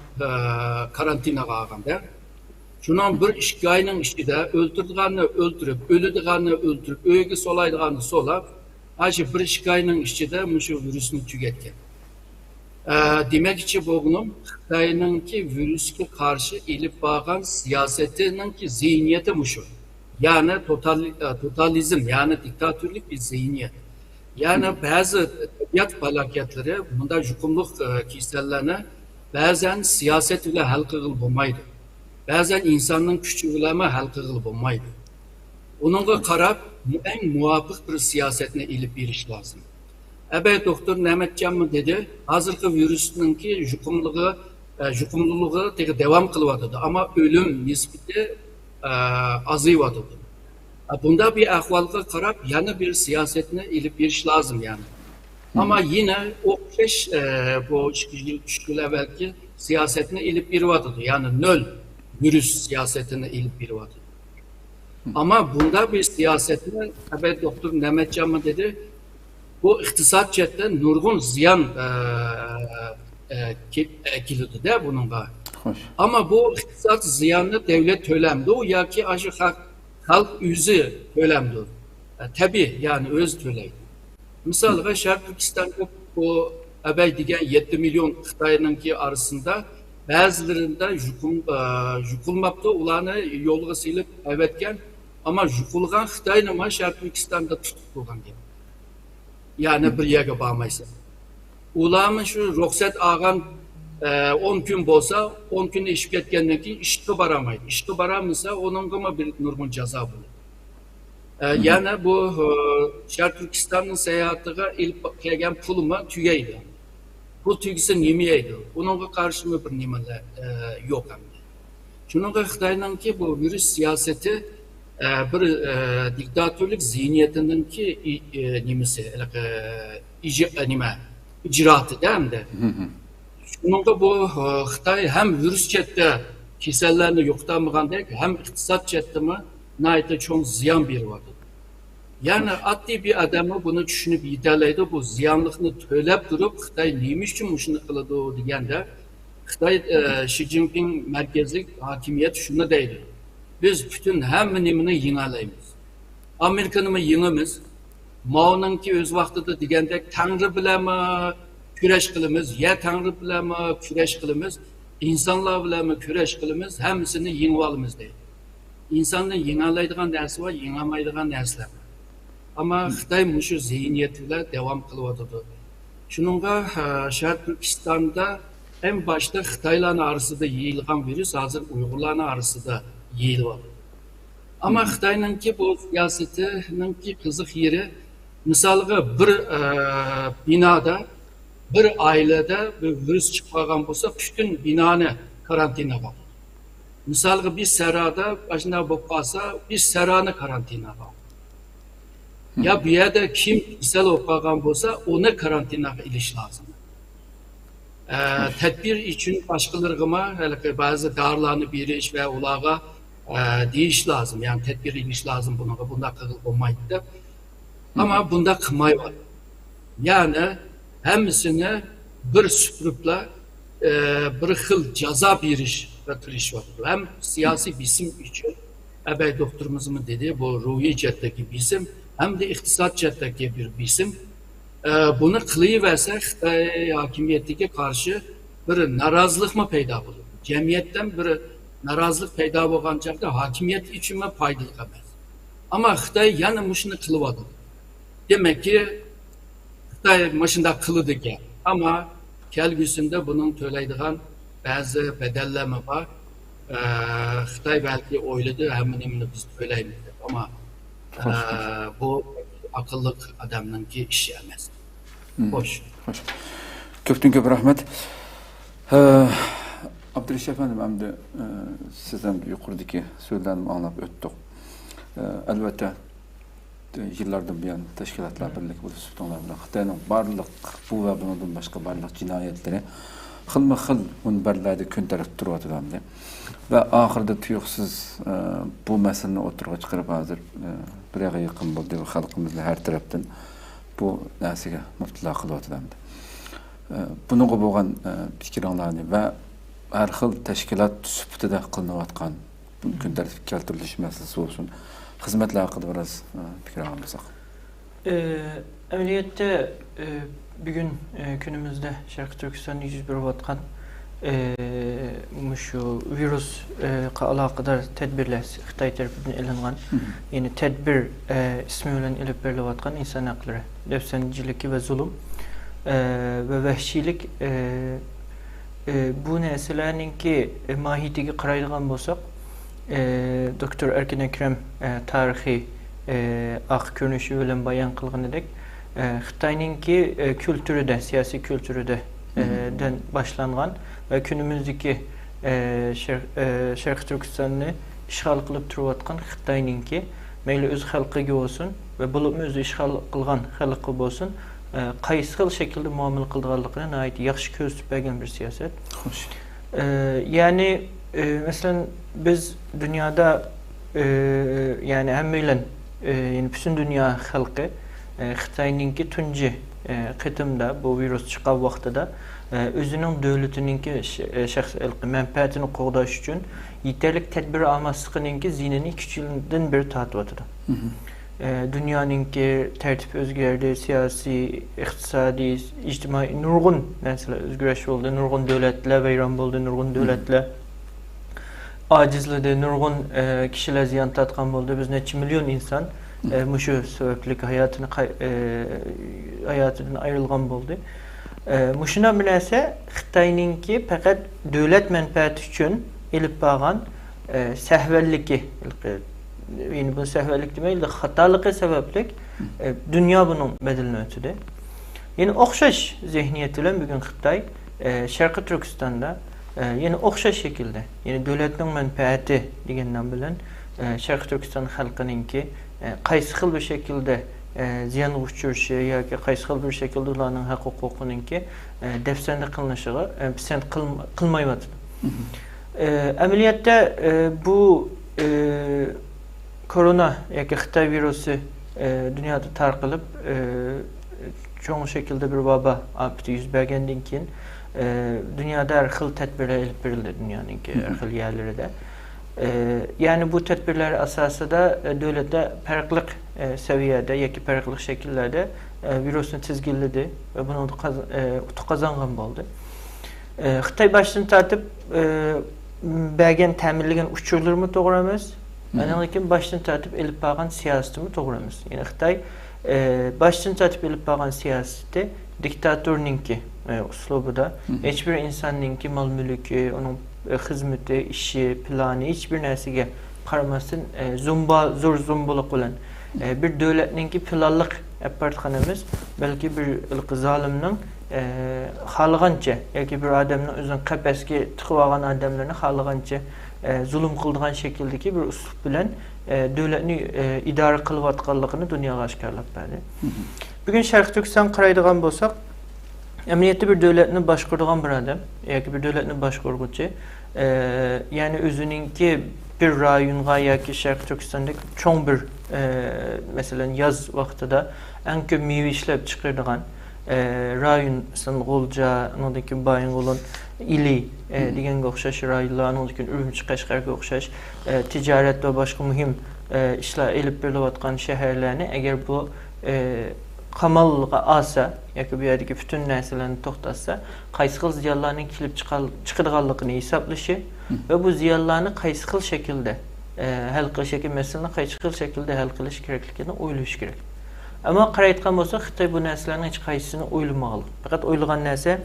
karantinaga olganda Şunun bir iş ayının içinde öldürdüğünü öldürüp, ölüdüğünü öldürüp, öğü solaydığı solap, acı bir iş ayının içinde şu virüsünü tüketken. Demek ki bugünüm Xitay'ın ki virüske karşı ilip bağlan siyasetinin ki zihniyeti muşu. Yani totalizm, yani diktatörlük bir zihniyet. Yani bazı tabiat felaketleri, bunda hükümlük kişilerine bazen siyaset ile hal kılıl bulmaydı. Bazen insanın küçüğüyle hal kılıl bulmaydı. Onunla karab en muvaffak bir siyasetine ilip bir iş lazım. Ebe doktor Mehmetcan mı dedi, hazırki virüsünün ki yükümlülüğü devam kılıvadıdı ama ölüm nispeti azıyvadıdı. Bunda bir ahvalga karab yana bir siyasetine ilip bir iş lazım yani. Ama yine o keş bu şükürle belki siyasetine ilip bir vadıdı. Yani nöl virüs siyasetine ilip bir vadıdı. Ama bunda bir siyasetine ebe doktor Mehmetcan mı dedi, bu iktisat cetten nurgun ziyan ekildi de bununla. Ama bu iktisat ziyanı devlet tölemdi. O ya ki aşı halk yüzü tölemdi. Tabi yani öz töleydi. Mesela Şarkı Türkistan'da bu ebey digen 7 milyon Xitay'ın ki arasında bazılarında yıkılmakta olanı yolga silip evetken ama yıkılgan Xitay'ın ama Şarkı Türkistan'da tutukluğun gibi. Yani bir yere bağmaysa. Ulamın şu ruhsat ağan 10 gün bolsa 10 gün işip ketkenden ki işte baramaydı. İşte baramasa onun kuma bir nurgun ceza bulur. Yani bu Şarkı Türkistan'ın seyahatiga ilip kelgen puluma tügeydi. Bu tügisi nimeydi. Onunla karşıma bir nimeler yok hem de. Şununla Xitay'ın ki bu virüs siyaseti bir diktatörlük zihniyetinin ki nimesi, icraatı değil de. Şununla bu Xitay hem virüs çette kisellerini yoktanmagan değil hem iktisat çette mi nayda çok ziyan bir vardı. Yani adli bir adamı bunu düşünüp yeterliydi, bu ziyanlıkını töylep durup Xitay neymiş için şunu kılıdı degende Xitay Xi Jinping merkezlik hakimiyet şunu deydi. Biz bütün hemini yığalayımız. Amerika'nı yığımız. Mao'nun ki öz vaxtıda degende Tanrı bileme küreş kılımız, ya Tanrı bileme küreş kılımız, insanlar bileme küreş kılımız, hemsini yığalımız deydi. İnsanın yığalaydıgan dersi var, yığamaydıgan dersler var. Ama Xitay muşu zihniyetiyle devam kılıvadıdı. Şununla Şarkı Türkistan'da en başta Xitayların arasında yayılgan virüs hazır Uygurların arasında yayılıyor. Ama Xitay'ın ki bu siyasetinin ki kızık yeri misalga bir binada bir ailede bir virüs çıkmagan olsa bütün binanı karantina var. Misalga bir serada başına bakasa bir seranı karantina var. Ya bir yerde kim isel okuyan olsa onu karantina iliş lazım. Tedbir için başkalarına bazı dağlarını bir iş ve ulağa deyiş lazım. Yani tedbir iliş lazım buna. Bunda kıl olmaydı. Ama bunda kımay var. Yani hemsini bir süpürüple bir hıl ceza bir iş götürüş var. Hem siyasi bisim için ebey doktorumuzun dediği bu ruhi cetteki bisim hem de iktisat cetteki bir bisim bunu kılıverse Xitay hakimiyetine karşı bir narazılık mı peyda olur? Cemiyetten bir narazılık peyda olacakta hakimiyet için mi faydalı emez? Ama Xitay yani muşunu kılıvadı. Demek ki Xitay başında kılıdı ki ama kelgüsünde bunun töyleydiğin bazı bedelleme var. Xitay belki oyladı hemen biz töyleyimiz ama bu akıllık adamın ki işi emez. Hoş. Hoş. Köptün köp rahmet. Abdülreşit efendim hem de sizden yukarıdaki söylenimi anlap öttük. Elbette yıllardan bir teşkilatlar birlik bu sütunlar bilen Xitayning barliq bu ve bundan başka barliq cinayetleri xilma-xil munbarlarda kun taraf turyapti hamda. Ve ahirde tuyuqsiz bu meseleni o'tirg'a chiqarib hozir bir yoqqa yaqin bo'ldi va xalqimizga har tarafdan bu narsaga muftilo qilyapti hamda. Bunga bo'lgan fikringlarni va har xil tashkilot sifatida qilinayotgan kun tartibga keltirilishi masalasi bo'lsin. Xizmatlar haqida biroz fikr olsak. Ameliyatda bugün günümüzde Şarkı Türkistan'da yüz beriyotgan şu virusga alaqadar tedbirler Xitoy tarafidan elingan, ya'ni tedbir ismi bilan ilib berilayotgan inson haqlari, nefsonchilik va zulm va vahshiylik bu narsalarninki mohiyatiga qaraydigan bo'lsak, Doktor Erkin Ekrem tarixiy aq ko'rinishi bilan bayon qilganidek, Xitoyninki kültürüde, siyasi kültürüde den başlangan ve günümüzdeki Şarkı Türkistan'ı işgal kılıp turayotgan Xitoyninki meyli öz halkı olsun ve bulup özü işgal kılgan halkı olsun qaysi xil şekilde muamele kıldıqanlıqına nəhayət yaxşı göstərib bergen bir siyaset. Yani mesela biz dünyada yani hemmeyle yani bütün dünya halkı Xitoyninki tunji qitimda bu virus chiqqan vaqtida o'zining davlatininki shaxsiy manfaatini qo'g'dash uchun yetarli tadbir olmasligininki zinini 2 yildan beri tortyapti. Dunyoninki tartib o'zgardi, siyosiy, iqtisodiy, ijtimoiy nurg'un narsalar o'zgarish bo'ldi, nurg'un davlatlar vayron bo'ldi, nurg'un davlatlar acizledi, nurg'un kishilar ziyon tortgan bo'ldi. Biz necha million inson muşu sebeplik hayatından ayrılgan oldu. Muşuna bilese Xitoyninki fakat devlet menfaati üçün elip bağan sehvelliki, yani bu sehvellik demeyi de hatalıqı sebeplik dünya bunun bedelini ötüdü. Yani okşaş zihniyetiyle bugün Xitoy Şarkı Türkistan'da yani okşaş şekilde yani devletin menfaati degenden bilen Şarkı Türkistan halkınınki qaysi xil bir şekilde ziyan uçuruşu yoki qaysi xil bir şekilde ularning haq-huquqininki defsanda qilinishiga pisand qilmayapti. Ameliyatda bu korona yoki Xitoy virusi dunyoda tarqalib cho'ng şekilde bir vaba afati yuz bergandan keyin dunyoda har xil tadbirlar olib berildi dunyoninki har xil yerlarida. Yani bu tedbirler asasında devlette farklı seviyede, yaki farklı şekillerde virüsün tizgilledi ve bunu kazangan oldu. Xitoy başını tartıp bergen təminlegen uçurlarımı doğramaz, lakin başını tartıp elip bağan siyasetimi doğramaz. Yani Xitoy başını tartıp elip bağan siyaseti diktatörninki uslubu da hiçbir insanninki mal mülkü, onun hizmeti, işi, planı hiçbir nesige qaramasın zor zumbalık olan bir devletninki planlık yapartkanımız belki bir zalimnin xalığanca yoki bir adamın özünün qəpəsga tiqib algan adamlarını xalığanca zulüm qıldığan şekildeki bir usul bilen devletni idare qılıp atqanlığını dunyoga aşkarlap berdi. Bugün Şarkı Türkistan qaraydigan bolsak, emniyetli bir devletini başqurduğan bir adam yoki bir devletini başqurgucu yani özününki bir rayonga yoki Şarkı Türkistan'daki çoğun bir mesela yaz vaxtida en köp meyve işlep çıkardıgan rayon G'ulja, onundaki Bayıngul'un ili degenge o'xshash rayonlar, onundaki Urumchi, Qashqarga o'xshash ticaret ve başka mühim işler elip berilayotgan shaharlarni agar bu qamalga alsa yoki bu yerdagi bütün narsalarni to'xtatsa, qaysi xil ziyonlarning kelib chiqadiganligini hisoblashi ve bu ziyonlarni qaysi xil shaklda hal qilish yoki masalani qaysi xil shaklda hal qilish kerakligini o'ylash kerak. Ama qarayotgan bo'lsak, Xitoy bu narsalarning hech qaysisini o'ylamagan. Faqat o'ylagan narsa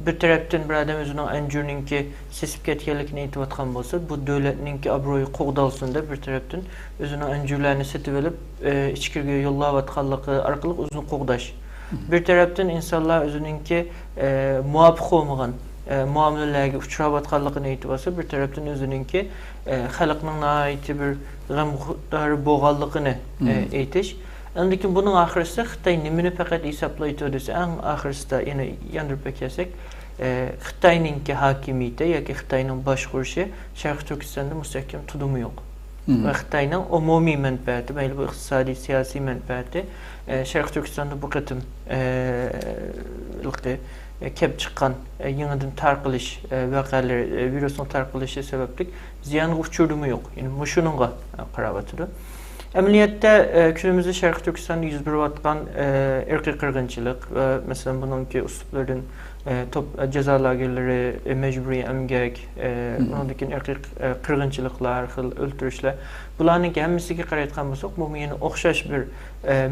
bir tarafdan bir adam o'zining anjurninki sesib ketganligini aytayotgan bo'lsa, bu davlatninki obro'yi qo'g'dalsin deb bir tarafdan o'zining anjurlarini setib olib ichkariga yo'llayotganligi orqali o'zini qo'g'dash. Bir tarafdan insonlar o'zininki muvofiq bo'lmagan muomalalarga uchrayotganligini aytib olsa, bir tarafdan o'zininki xalqning nihoyatda bir g'amxo'r bo'lganligini aytish. Lekin bunun ahirisi Xitoy nimani faqat hisoblaydi desa, eng oxirisida yana yondirib kelsak, Xitoyninki hokimiyati yoki Xitoyning boshqurishi Sharq Turkistonda mustahkam tudumi yo'q. Va Xitoyning umumiy manfaati, mayli bu iqtisodiy, siyosiy manfaati Sharq Turkistonda bu qatim kep çıkan yanıdın tarqılış vakaları, virüsün tarqılışı sebeplik ziyanı uçurdumu yok. Yani muşununla qarabatıdı. Əməliyyatda günümüzdə Şərqi Türkistanda yüz berib atqan irqi qırğınçılıq və məsələn bununki üslubların cəza lagerləri, məcburi əmgək, onundakin irqi qırğınçılıqlar, öldürüşlər. Bunların həmmisiga qarayotgan bolsaq, bu yəni oxşaş bir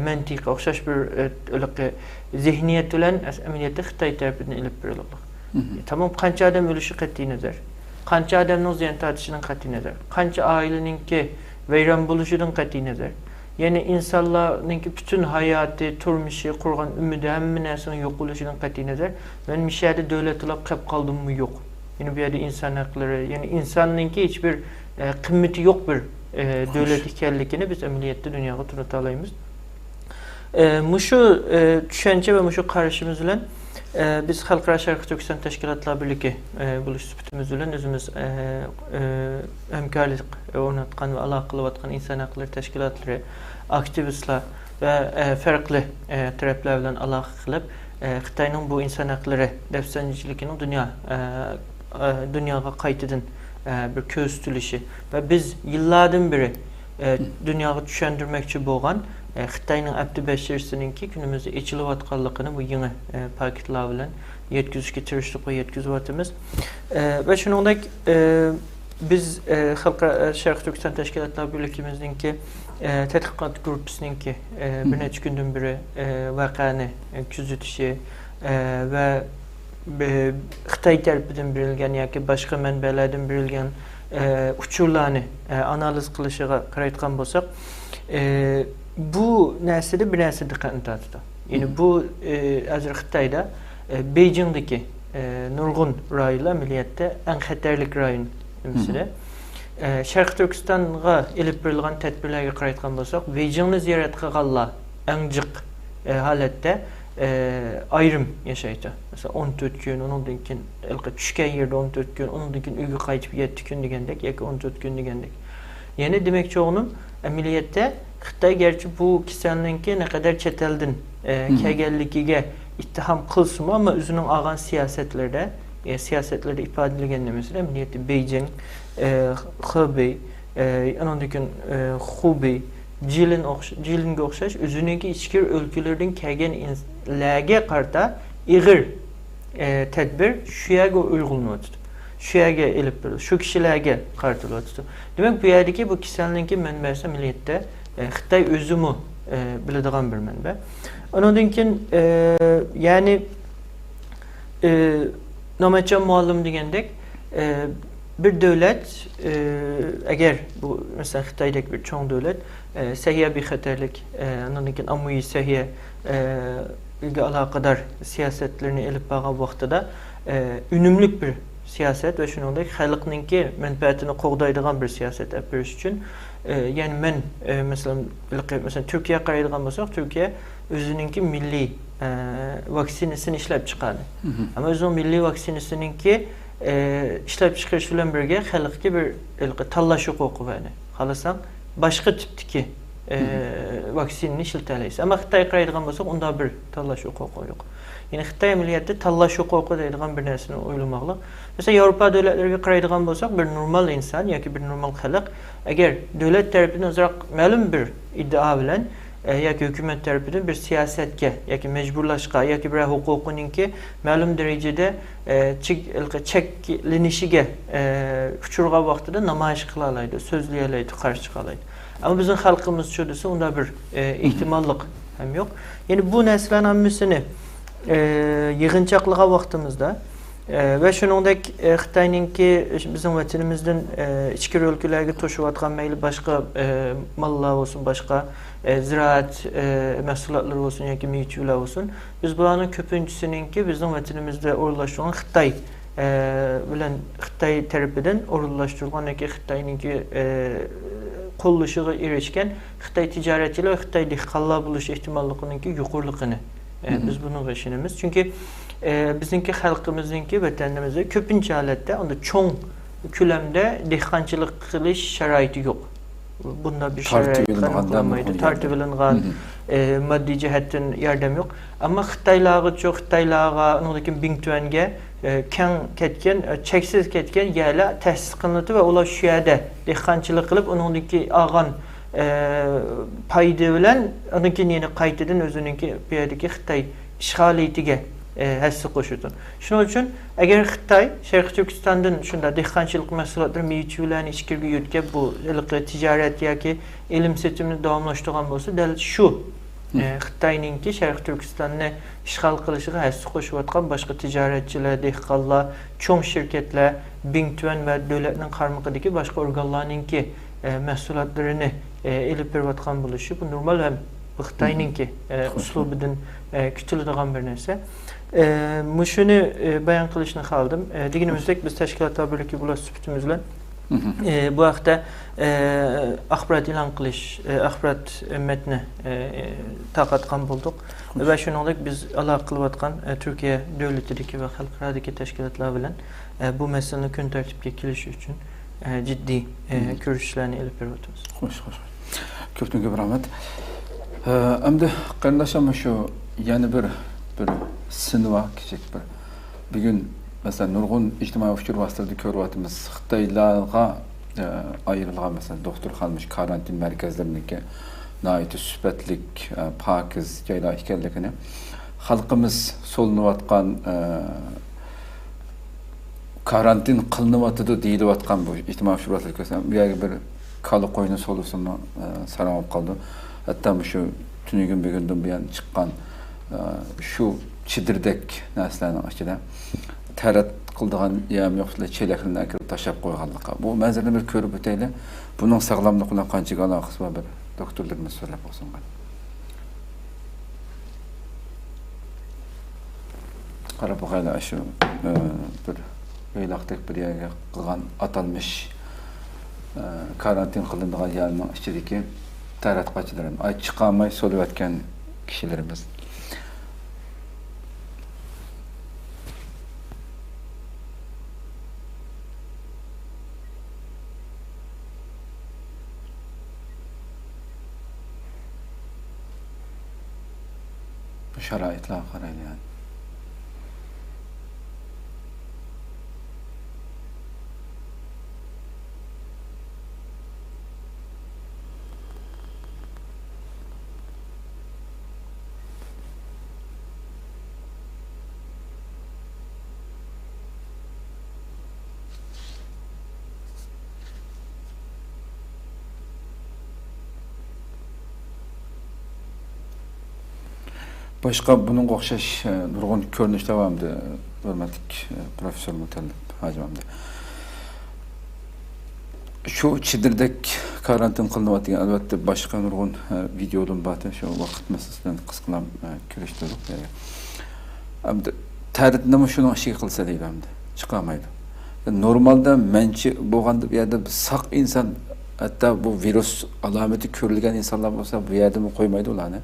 məntiq, oxşaş bir zihniyet bilan əməliyyatda Xitay tərəfindən elib berilib. Tamam, qancha adam ölüşü qat'i nazar, qancha adamның ziyan tartışının qat'i nazar, qancha aileninki veyran buluşudan qat'i nazar. Yani insanlarınki bütün hayatı, turmuşu, kurgan ümidi, hemmin nesinin yok oluşudan qat'i nazar. Ben müşahede devlet olarak kap kaldım mı yok. Yani bir yerde insan hakları, yani insanınki hiçbir kıymeti yok bir devlet hikayelikini biz emniyette dünyaya tanıtalayımız. Muşu düşünce ve muşu karışımız ile biz Halkara Şərqi Türkistan Təşkilatlar Birliği buluş sübütümüz ile özümüz hemkarlık oynatkan ve alakalı vatkan insan hakları teşkilatları, aktivistler ve farklı taraflardan alakalı kılıp Xitayning bu insan hakları defsancılıkının dünyaya kayıtıdın bir köz tülüşü ve biz yıllardan beri dünyaya düşündürmekçi boğan Xitayning Abdi Beşir'sininki günümüzde içili vatkallıqını bu yeni paketler bilen yetkizişki tırıştık ve yetkizvatımız. Ve şunundak biz Halkara Şərqi Türkistan Təşkilatlar Birliğimizdeki tədqiqat grupusununki bir neçə gündün biri vakanı küzütüşü ve Xitay tərəfindən berilgen yoki başka mənbələrdən berilgen uçurlarını analiz qilishigə qarayotgan bolsaq, bu nesli bir nesli diqqatini tortdi. Yani bu hazır Xitayda Beijing'deki nurgun rayonlar milliyette en xatarlik rayon mesela. Şərqi Türkistan'a elib berilgan tədbirlərə qarayotgan bolsaq, Beijing'ni ziyaret qilganlar en jiq halatda ayrım yaşaydı. Mesela 14 gün, onundan keyin tushgan yerde 14 gün, onundan keyin uyga qaytib 7 gün degandek yoki 14 gün degandek. Yani demekçi onun ameliyette Xitay gerçi bu kisanınki ne kadar çetelden kelganligiga ittiham qilsin ama özünün ağan siyasetlerde ifade edilgende mesela ameliyette Beijing, Hebei, onundan keyin Hubei, Jilinga o'xshash özününki ichki ülkelerden kelgan inlarga qarta ig'ir tedbir şu yerga uyg'unlayapti. Şu yerga elib berildi. Şu kishilarga qaratilyapti. Demek bu yerdeki bu kisanlikki manbasi milliyatda Xitay özümü biladigan bir manba. Ondan keyin yani Namaçan muallim degandek bir devlet eğer bu mesela Xitaydaki bir çoğun devlet sehiye bir xatarlik, ondan keyin amui sehiye ile alakadar siyasetlerini elip bağlı vaxtıda ünümlük bir siyaset ve şunundaki xalqninki menfaatini qoğdaydigan bir siyaset yapıyoruz için yani ben mesela Türkiye qaraydigan bolsak, Türkiye özününki milli vaksinesini işlep çıkardı. Ama özünün milli vaksinesininkki işlep çıkarış bilen birge xalqqa bir tanlash huquqi verdi. Xalasan başka tipdeki vaksinini işleteleysiz. Ama Xitay qaraydigan bolsak, onda bir tanlash huquqi yok. Yani Xitay milliyeti tanlash huquqi deydigan bir narsani o'ylamoqliq. Mesela Avrupa devletleriga qaraydigan bolsak, bir normal insan yoki bir normal xalq agar devlet tarafidan o'zroq ma'lum bir iddia bilan yoki hukumat tarafidan bir siyasetga yoki mecburlashga yoki bir huquqininki ma'lum darajada cheklanishiga uchurgan vaqtida namoyish qila oladi, so'zlay oladi, qarshi chiqa oladi. Ama bizim xalqimiz şu dese onda bir ihtimallik hem yok. Yani bu neslen hamısını yığınçaqlığa vaxtımızda ve şunundaki Xitayninki bizim vatanimizden içki ülkelerge toşuvatkan meyli başka mallar olsun, başka ziraat mahsulatlar olsun, yoki meyveler olsun. Biz buranın köpüncüsününki bizim vatanimizde orlaştırılan Xitay bilen Xitay tarafından orlaştırılan yoki Xitayninki qo'llashiga erishgan Xitoy tijaratiyle ve Xitoy dehqonlar bo'lish ehtimolligining yuqorligini biz buni ishonamiz. Chunki bizninki xalqimizningki vatanimizda ko'pincha holatda unda cho'ng ko'lamda dehqonchilik qilish sharoiti yo'q. Bunda bir sharoit qanaqlanmaydi, tartibilangan maddi cihetten yardım yok. Ama Xitaylarga çok Xitaylarga, onundaki Bingtuan'ga keng ketken, çeksiz ketken yerler tesis kılındı ve ola şu yerde dehqançılık kılıp onundaki ağan paydı bilen onunki yeni kayıtıdın özününki bir yerdeki Xitay işgaliyetiga həssi qoşudun. Şunun üçün, əgər Xitay, Şərq Türkistan'dan şunda dehqançılıq məsələləri meyçülərini işkirgi yürütkə bu ticarət ya ki ilim setimini davamlaştıran bolsa, dəl şu Xitay'nın ki Şərq Türkistan'ını işgal qilishigə həssi qoşuvatqan başqa ticarətçilər, dehqanlar, çoğ şirketlər, Bingtuan və dövlətin qarmaqıdakı başqa organlarının ki məhsullatlarını elib vervatqan buluşu. Bu normal həm Xitay'nın ki uslubudan kütülüdüğün bir nərsə. Müşünü bayan qilishni qaldım. Deginimizdek biz təşkilatlar birlikdə bulaş sübütümüzlə bu haqda axbarat elan qilish, axbarat metni taqatqan bulduq. Və şununla biz əlaqə qılıbatqan Türkiyə dövlətidəki və xalqaradakı təşkilatlar bilan bu məsələni gün tərtibə keliş üçün ciddi görüşlərini elib veribmiz. Xoş. Köptün köp rahmet. Əmdi qardaşım şu yani bir sınıva küçük bir gün mesela nurgun ictimai uçur vasıtırdı körüvatımız Xitaylarga ayrılgan mesela doktor kalmış karantin merkezlerindeki naiti sübetlik, pakiz jaylar ekanligini halkımız solunuvatkan karantin kılınıvatıdı deyilivatkan bu ictimai uçur vasıtırdı. Bir kalı koyunu solusunu saramap kaldı. Hatta şu tünügün bir gündün bir yan çıkan şu çidirdek nəslənin içində tərət qıldığan yəm yoxsa çeləklindən kirib taşab qoyğanlıqqa. Bu mənzərəni bir körüb ötəylə bunun sağlamlıqla qançıq əlaqəsi var bir doktorlarımız söyləyib olsun. Qarabağayla şu bir veylaqdək bir yerə qılğan atalmış karantin qılındığan yəmin içindəki tərət qaçıların ay çıxamay solub ötkən kişilərimiz. Şəraitlə qaraylı yani. Başka bunun okşaş nurgun görünüş devamdı. Hürmetlik Profesör Mutallip hacımamdı. Şu çidirdek karantin kılınıvatı elbette başka nurgun videodun batı şu vakit meselesinden kıskılam körüştürdük. Tərdinde mi şunu şey kılsa değil hamdı. Çıkamaydı. Normalde mençi boğandı bir yerde sak insan hatta bu virüs alameti körülgen insanlar olsa bu yerde mi koymaydı ulan ne?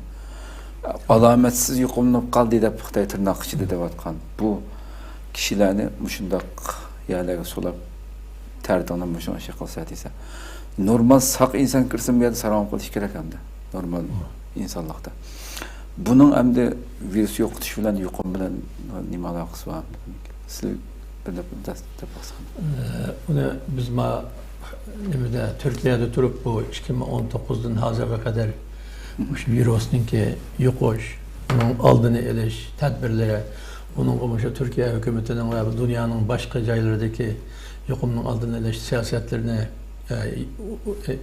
Alametsiz yuqumlanıp qaldı deyip Xitay tırnaq içində devatqan bu kişilərini muşundaq yerlərə solab tərdiğindən muşuna şey qılsa deysə normal saq insan kirsin bir yerdə saram qılış gerek hamda normal insanlıqda. Bunun hamda virüs yoxutuş bilan yuqum bilan nima əlaqəsi var? Siz bir də baxsın. Bunu biz Türkiye'de turup bu 2019'dan hazırga kadar bu virüsün ki yokuş, onun aldığını eliş, tedbirlere, onun Türkiye hükümetinin ve dünyanın başka yerlerdeki yokumunun aldığını eliş siyasetlerine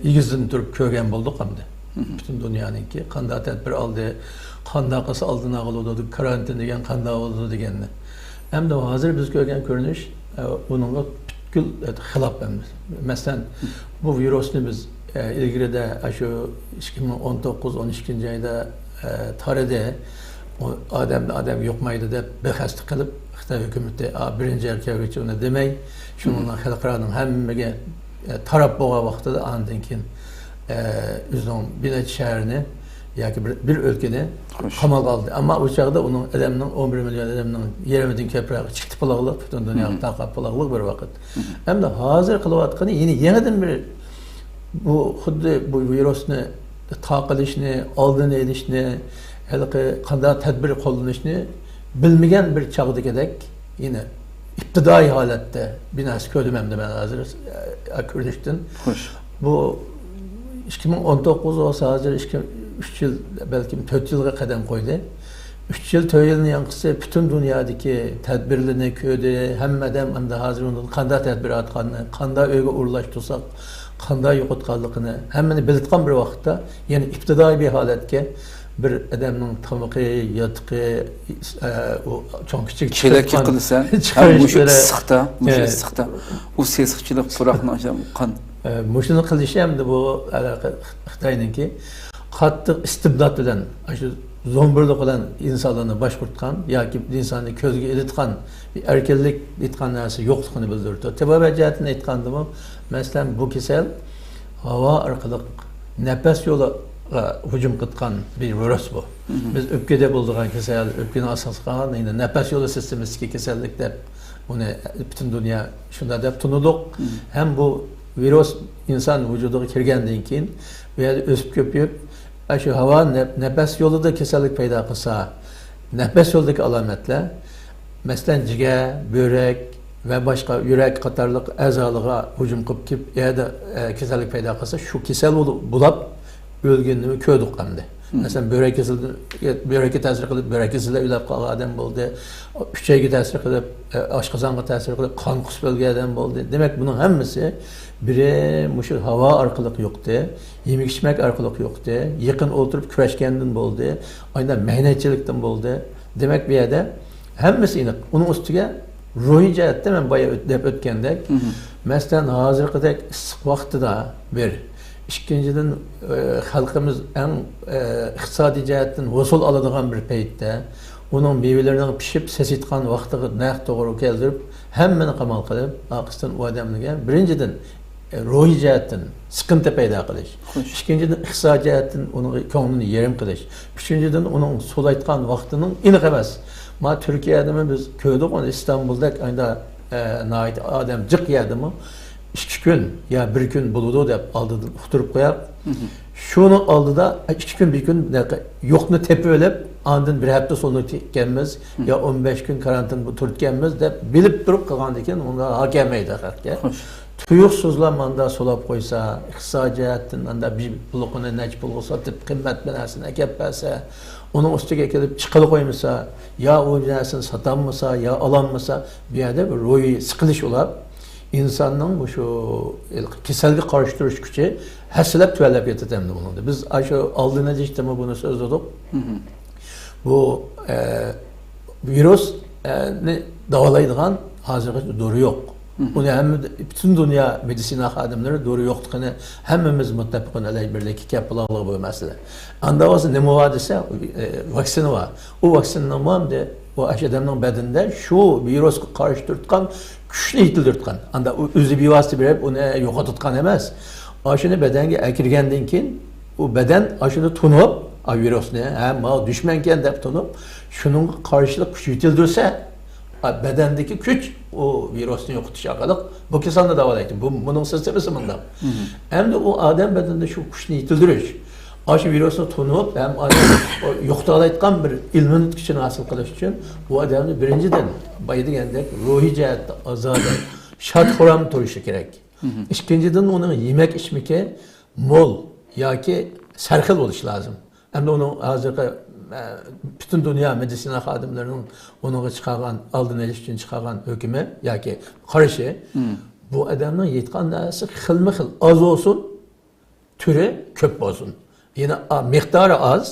ilgizini durup kögen bulduk hem de. Bütün dünyanın ki kanda tedbir aldı, kanda kası aldığını ağılıyordu, karantin degen kanda ağılıyordu degenini. Hem de hazır biz kögen görünüş, bununla gül xilaf mesela bu virüsünü biz ilgili de şu 2019-12 ayda tarihte adam yokmaydı da behaslı kalıp Xitay hükümeti birinci erkeği için onu demeyi şununla xalqaranın hemmege taraf boğa vaxtı da andınkin üzüm bir şehrini ya ki bir ülkede kamal aldı ama uçakta onun adamının 11 milyon adamının yeremedin köprüye çıktı pılağılık bütün dünyada takap pılağılık bir vakit hem de hazır kılıvatkanı yeniden bir bu xuddi bu virüsünü taqilishni, oldini olishni, qanday tadbir qo'llanishni bilmagan bir chog'dagidek yine ibtidai holatda binasi ko'rdim hamda men hozir ko'rishdim. Bu 2019 olsa hozir 3 yıl belki 4 yılga qadam qo'ydi. 3 yıl 4 yılın yankısı bütün dünyadaki tedbirlerini köydü. Hemmeden hem de hazır onun qanday tedbir atqanını, qanday uyga uğurlaştırsak, qanday yo'qotganligini hammani bilitgan bir vaqtda, yani ibtidai bir holatga bir adamning tomiqi, yotiqi, o cho'ng kichik chelak qilsa, ham mushu issiqda, u sesiqchilik puroqni qan mushuni qilishi hamda bu Xitoyniki qattiq istibdod bilan shu zo'mburlik bilan insonlarni boshqurtgan yoki insonni ko'zga ilitgan bir erkinlik aytgan narsa yo'qligini bildirdi. Tabiiy jihatdan aytgandimi, masalan bu kasal havo orqali nafas yo'liga hujum qilgan bir virus bu. Biz o'pkada bo'lgan kasal, o'pkani asos qilgan, endi nafas yo'li sistemasidagi kasallik deb uni butun dunyo shunday deb tunudiq. Ham bu virus inson vücudiga kirgandan keyin bu yerda o'sib ko'payib, şu hava nefes yolunda kesinlik paydo qilsa, nefes yo'lidagi alomatlar, masalan jigar, börek ve başka yürek qatorliq a'zolarga hujum qilib kelib, yerda kasallik paydo qilsa, shu kasal bo'lib o'lganini ko'rdik hamda. Masalan, börekka ta'sir qilib, börek kesilib o'lib qolgan odam bo'ldi, ichakka ta'sir qilib, oshqozonga ta'sir qilib, qon qusib o'lgan odam bo'ldi. Demak, buning hammasi biri mushu havo orqali yo'qdi, yemek içmek orqali yo'qdi, yaqin o'tirib kurashgandan bo'ldi, aynan mehnatchilikdan bo'ldi. Demak, bu yerda hammasi aniq. Uning ustiga ruhiy jihatdan men boya deb o'tgandek, masalan, hozirgidek issiq vaqtida bir ikkinchidan xalqimiz eng iqtisodiy jihatdan hosil oladigan bir paytda uning mevalarining pishib sesitgan vaqtiga naq to'g'ri keltirib, hammani qamal qilib, aqisdan u odamlarga birinchidan ruhiy jihatdan sıkıntı paydo qilish, ikkinchidan iqtisodiy jihatdan uning ko'nglini yerim qilish, uchinchidan uning so'layotgan vaqtining aniq emas. Ma Turkiyada biz ko'rdik, İstanbul'da ayda odam jiq yerdimi, 2 gün ya 1 gün buludu deb aldıdan uqtirib qo'yar. Şunu aldıda 2 gün 1 gün yo'qni tepib olib, andın bir hafta sonra kelmiz ya 15 gün karantin bu turtganmiz deb bilib turib qolgandan keyin unga haq kelmaydi xalqqa. Tuyuqsuzlar manda solab qo'ysa, iqtisodiy jihatdan anda bir pulini nech pulga sotib qimmat narsani akab bersa, uning ustiga kelib chiqib qo'ymasa, ya o narsani sotanmasa, ya olanmasa, bu yerda bir ruhiy siqilish olab, insonning bu shu kasalga qarshi turish kuchi hasilab tuvallab ketadi endi bunda. Biz shu oldini eshitdimi buni so'zladik. Bu virusni davolaydigan hozirgacha dori yo'q. Uni ham bütün dünya medisina xodimlari dori yo'qligini hammamiz muttafaqun alayhi birlikka kapilog'lik bu masala. Anda o'zi nima bor desa, vaksina bor. U vaksinaning hamda o adamning badanida shu virusga qarshi turtgan kuchni yetildirtgan. Anda o'zi bevosita berib uni yo'qotgan emas. Ashuni badanga akirgandan keyin u badan ashuni tunib, virusni ham dushmankan deb tunib, shuning qarshilik kuch yetildirsa, bedendeki güç o virüsünü yo'qotish orqali bu kasalni davolaydi. Buning sistemasi bunday. Hem de o odam bedeninde şu kuchni yetildirish, shu virusni tunib, ham yo'qotayotgan bir ilmiy kuchni hosil qilish uchun bu odamni birinchidan boya degandek ruhiy jihatda ozoda, shod-xuram turishi kerak. Ikkinchidan uning yemek ichmiki mo'l yoki sarxil bo'lishi lozim. Hem de uning hozirgi bütün dünya medisina xodimlarining unuga chiqargan, oldini olish uchun chiqargan hukmi yoki qarashi bu odamning yetgan narsa xilma-xil, oz olsun, turi ko'p bo'lsin. Yine miqdori oz,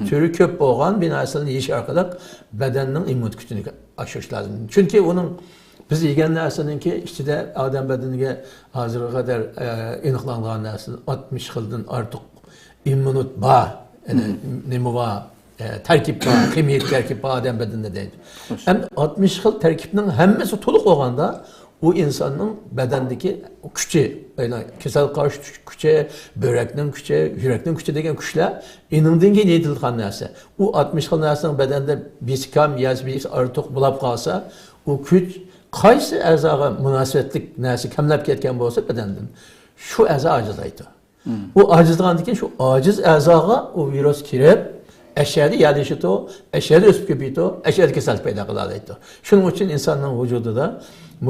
turi ko'p bo'lgan bir narsani yeyish orqali badanning immun kuchini oshirish lozim. Chunki uning biz yegan narsaninki ichida odam badaniga hozirga qadar aniqlangan narsa 60 xildan ortiq immunit bor. Nima bor? Terkip var, kimyik terkip var adam bedeninde değil. Hem 60 xil terkipnin hammasi to'liq olganda o insanın bedendeki gücü, kasal qarshi gücü, börekning gücü, yurakning gücü degan kuchlar inandan keyin yetilgan narsa. U 60 xil narsaning bedende bir kam yoki bir ortiq bo'lib qolsa, o kuch qaysi a'zoga munosabatlik narsa kamlab ketgan bo'lsa bedandan shu a'zo ajizlaydi. O acizliğinden keyin şu aciz a'zoga o virus kirib, eşyada yerleşiti o, eşyada ösüp köpeydi o, eşyada kasallik paydo qiladi. Shuning uchun insonning vujudida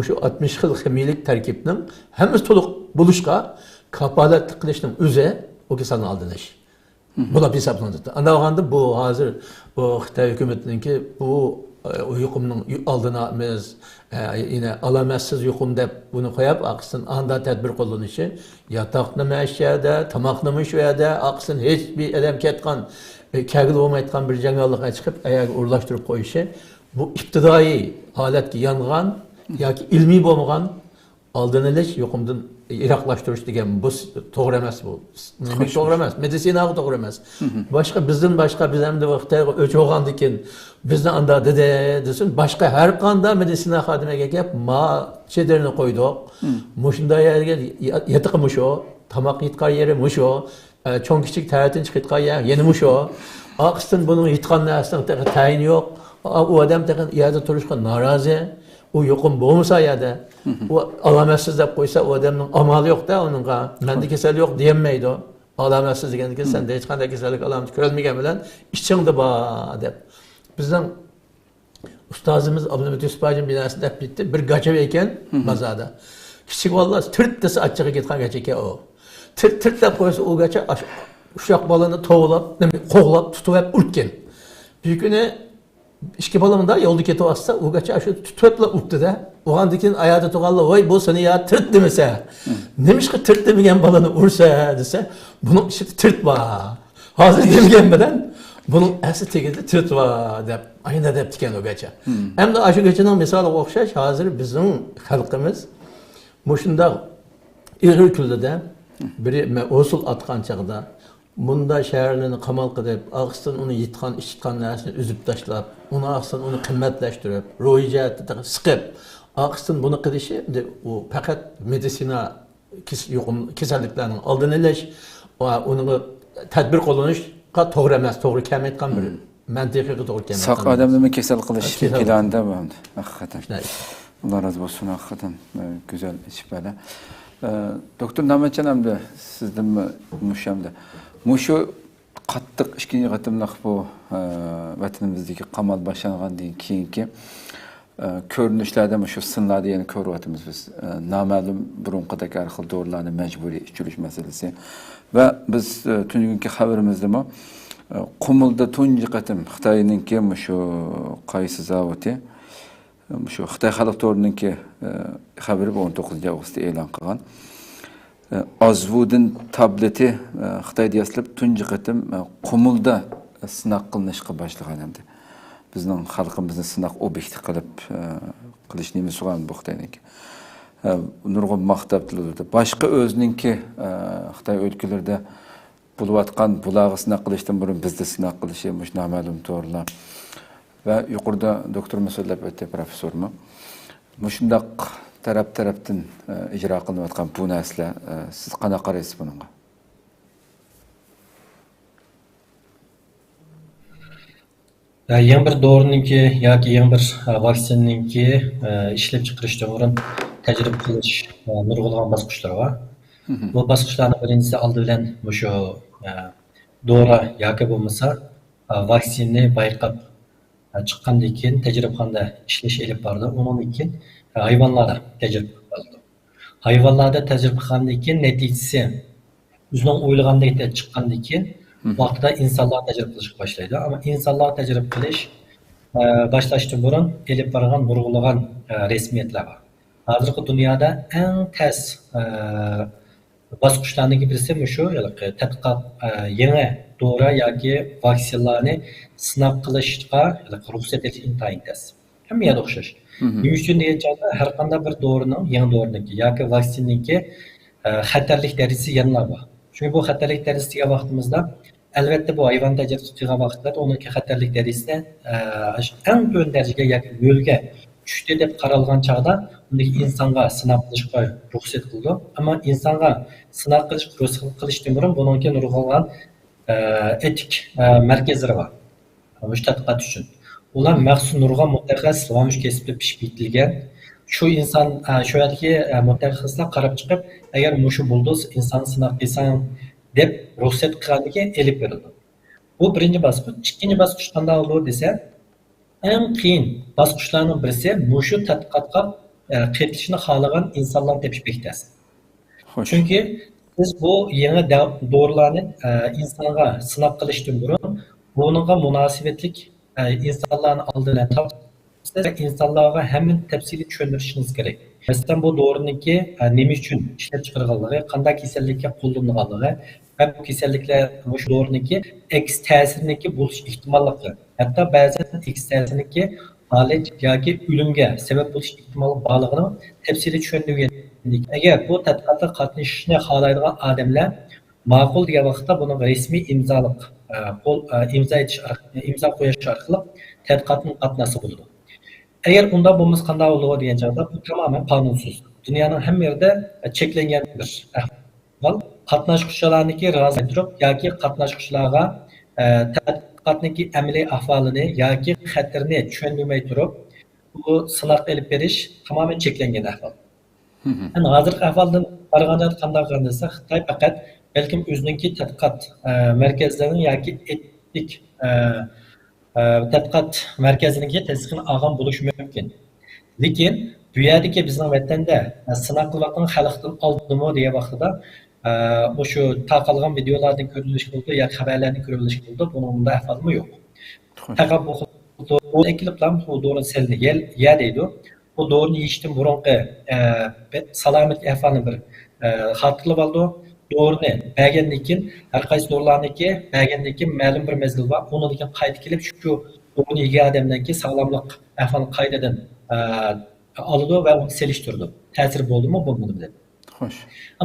şu 60 xil ximiyalik tarkibning hammasi to'liq bo'lishga kapolat qilishning o'zi o kasalni oldinish. Buna bir hesaplandı. Anlağanda bu hazır bu Xitay hükümetinki bu yuqumning aldına biz yine alamazsız yuqum deb bunu koyup aksın anda tedbir qo'llanishi yataqni məşədə, tamaqni şöyle aksın hiç bir adam ketgan kagil olmayotgan bir jangallıqqa chiqib ayağı urlaştırıp qo'yishi bu ibtidai holatga yangan yoki ilmiy bo'lmagan oldini olish yuqumdan iroqlashtirish degan bu to'g'ri emas bu. To'g'ri emas, meditsinaga to'g'ri emas. Bizden başka biz hem de vaqtda o'ch olgandan keyin bizni anda desin başka her qanday meditsina xodimiga kelib ma chederini qo'ydik. Mushunday yerga yatiqimish o, tamoq yitqan yeri mush o, cho'ng kichik ta'tin chiqitgan yer yana mush o. Aqstin buning yitqan narsasining tayin yo'q. U odam yerda turishga norozi. O yuqum bo'lmasa yerda o alamatsiz deb qo'ysa o odamning amali yo'q-da uningga. Menda kasal yo'q deyolmaydi o. Alamatsiz degandan senda hech qanday kasallik alomati ko'rilmagan bilan ichingda bor deb. Bizning ustozimiz Abdulhamid Yusufajin binasida deb bitdi. Bir gacha ekan bazada. Kichik bolalar tirt desa achchig'iga ketgan gacha ekan o. Tirt deb qo'ysa o gacha uşaq balani tovlab, qo'g'lab, tutib urtgan. Bir kuni İşki balımında yolda ketib atsa, o gacha shu tutibla urtdi-da. Oğandan keyin ayada turganlar, "Voy, bu seni ya tirt demese. Nemişki tirt demagan balani ursa?" desa, "Buning ichida tirt bor. Hozir demagan bilan buning asli tegida tirt bor" deb ayna deb tikan o gacha. Hamda shu gachaning misoli o'xshash, hozir bizning xalqimiz mushunda ig'ir kuldida biri usul atgan chaqda bunda şehirlerini kamal qilib, aqsın onu yitqan, içitqan narsani üzüb tashlab, onu aqsın onu qimmatlashtirib, ruhiy jihatda siqib, aqsın bunu qilishi o faqat meditsina kasalliklarning oldini olish va uni tadbir qo'llanishga to'g'ri emas, to'g'ri kam aytgan bir mantiqiy to'g'ri kam. Saq odamni kasal qilish planida bu haqiqatan. Alloh razı olsun haqiqatan güzel iş böyle. Doktor Namatcan hamda sizdan mushamda Muşu qattiq ikkinchi qatimliq bu vatanimizdagi qamal boshlangandan keyingi ko'rinishlarda shu sinlarni yana ko'ryapmiz biz. Noma'lum burunqidagi har xil dorilarni majburiy ichirish masalasi va biz tungi xabarimizda Qumulda tunji qatim Xitoyninki shu qaysi zavodi shu Xitoy xalq to'rininki xabari 19 avgustda e'lon qilgan. Azvudin tableti Xitoyda yasalib tunji qatim Qumulda sinaq qilinishga boshlagan endi. Bizning xalqimizni sinaq obyekti qilib qilishni so'ragan bu Xitoyniki. Nurg'un maqtablarda boshqa o'zininki Xitoy o'lkalarida bo'layotgan bulog'i sinaq qilishdan burun bizda sinaq qilishi mush noma'lum to'g'rilar. Va yuqorida doktor masalab o'tdi professormi. Mushundaq tarafdan icra qilinayotgan bu narsalar siz qanaqa qaraysiz bunga? Yan bir dorininki yoki yan bir vaksinaninki ishlab chiqarishdan o'rin tajriba qilish nurg'ulg'an bosqichlar bor. Bu bosqichlarning birinchisi oldi bilan shu dori yoki bo'lmasa vaksinni bayqab chiqqandan keyin tajribaxonada ishlash elib bordi. Undan keyin hayvonlarda tajriba qildi. Hayvonlarda tajribaxondan keyin natijasi o'zining o'ylagandek chiqqandan keyin vaqtida insonlar tajriba qilishga boshlaydi. Ammo insonlar tajriba qilish boshlashdan burun elib borgan nurg'ulg'an rasmiyatlar bor. Hozirgi dunyoda eng tez bosqichlarning birisi shu tadqiqot yangi dori yoki vaksinalarni sinab qilishga ruxsat etish intayin tez. Hamma yerda o'xshash. Nima uchun deyilganda har qanday bir dorining, yangi dorininki yoki vaksinaninki xatarlik darajasi yanada bor. Chunki bu xatarlik darajasiga vaqtimizda albatta bu hayvon tajribasi qilgan vaqtda uniki xatarlik darajasi eng to'g'ri darajaga yoki nolga tushdi deb qaralgan chog'da undagi insonga sinab qilishga ruxsat qildi. Ammo insonga sinab qilishdan burun buningga nurg'ulg'an etik markazlari bor. Bu tadqiqot uchun. Ular maxsus nurg'ulg'an mutaxassis va mush kasbda pishib yetilgan şu insan şu yerdeki mütehassisler qarab chiqib, agar mushu bulduz inson sinab qilsang deb ruxsat qilganligi elib berildi. Bu birinchi bosqich. Ikkinchi bosqich qanday bo'ldi desa, eng qiyin bosqichlarning birisi mushu tadqiqotga qatnashishni xohlagan insonlarni tepish bekitasiz. Chunki siz bu yangi dorilarni insonga sinab qilishdan burun buningga munosabatlik insonlarni oldidan topsiz insonlarga hamma tafsili tushuntirishingiz kerak. Masalan, bu dorininki nima uchun ishlab chiqarilganligi, qanday kasallikka qo'llanilganligi va bu kasalliklar shu dorininki eks ta'siriniki bo'lish ehtimolligi, hatto ba'zan eks ta'siriniki falet yoki o'limga sabab bo'lish ehtimoli borligini tafsili tushuntirgan. Agar bu tadqiqotga qatnashishni xohlaydigan odamlar ma'qul degan vaqtda buni rasmiy imzo qo'yish orqali tadqiqotning qatnashchi bo'ladi. Agar unda bo'lmasa qanday bo'ladi degan joyda bu tamoman qonunsiz. Dunyoning hamma yerida cheklangan bir ahvol. Qatnashuvchilarniki rozi turib yoki qatnashuvchilarga tadqiqotniki amaliy ahvolini yoki xatarini tushuntirmay turib bu sinoq elib berish tamoman cheklangan ahvol. Yani hozirgi ahvoldan qaraganda qanday qilsa Xitoy faqat balkim o'zininki tadqiqot markazlarining yoki etik tadqiqot markazininki tasdiqini olgan bo'lishi mumkin. Lekin bu yerdagi bizning vatanda sinoq qilayotgan xalqdan oldimi degan vaqtida o'sha tarqalgan videolardan ko'rilish bo'ldi yoki xabarlardan ko'rilish bo'ldi. Buningda ahvolmi yo'q. Faqat bu ekiliblar bu doğru selni ya deydi. Bu doğru yeyishdan burunqi salomat ahvolni bir xotirlab oldi. Doğruni bergandan keyin har qaysi doğrularniki bergandan keyin ma'lum bir mezgil bor. Undan keyin qayta kelib shu doğruni yegan odamdan keyin sog'lomlik ahvolini qaytadan oldi va uni selishtirdi. Ta'sir bo'ldimi, bo'lmadimi deb. Xo'sh.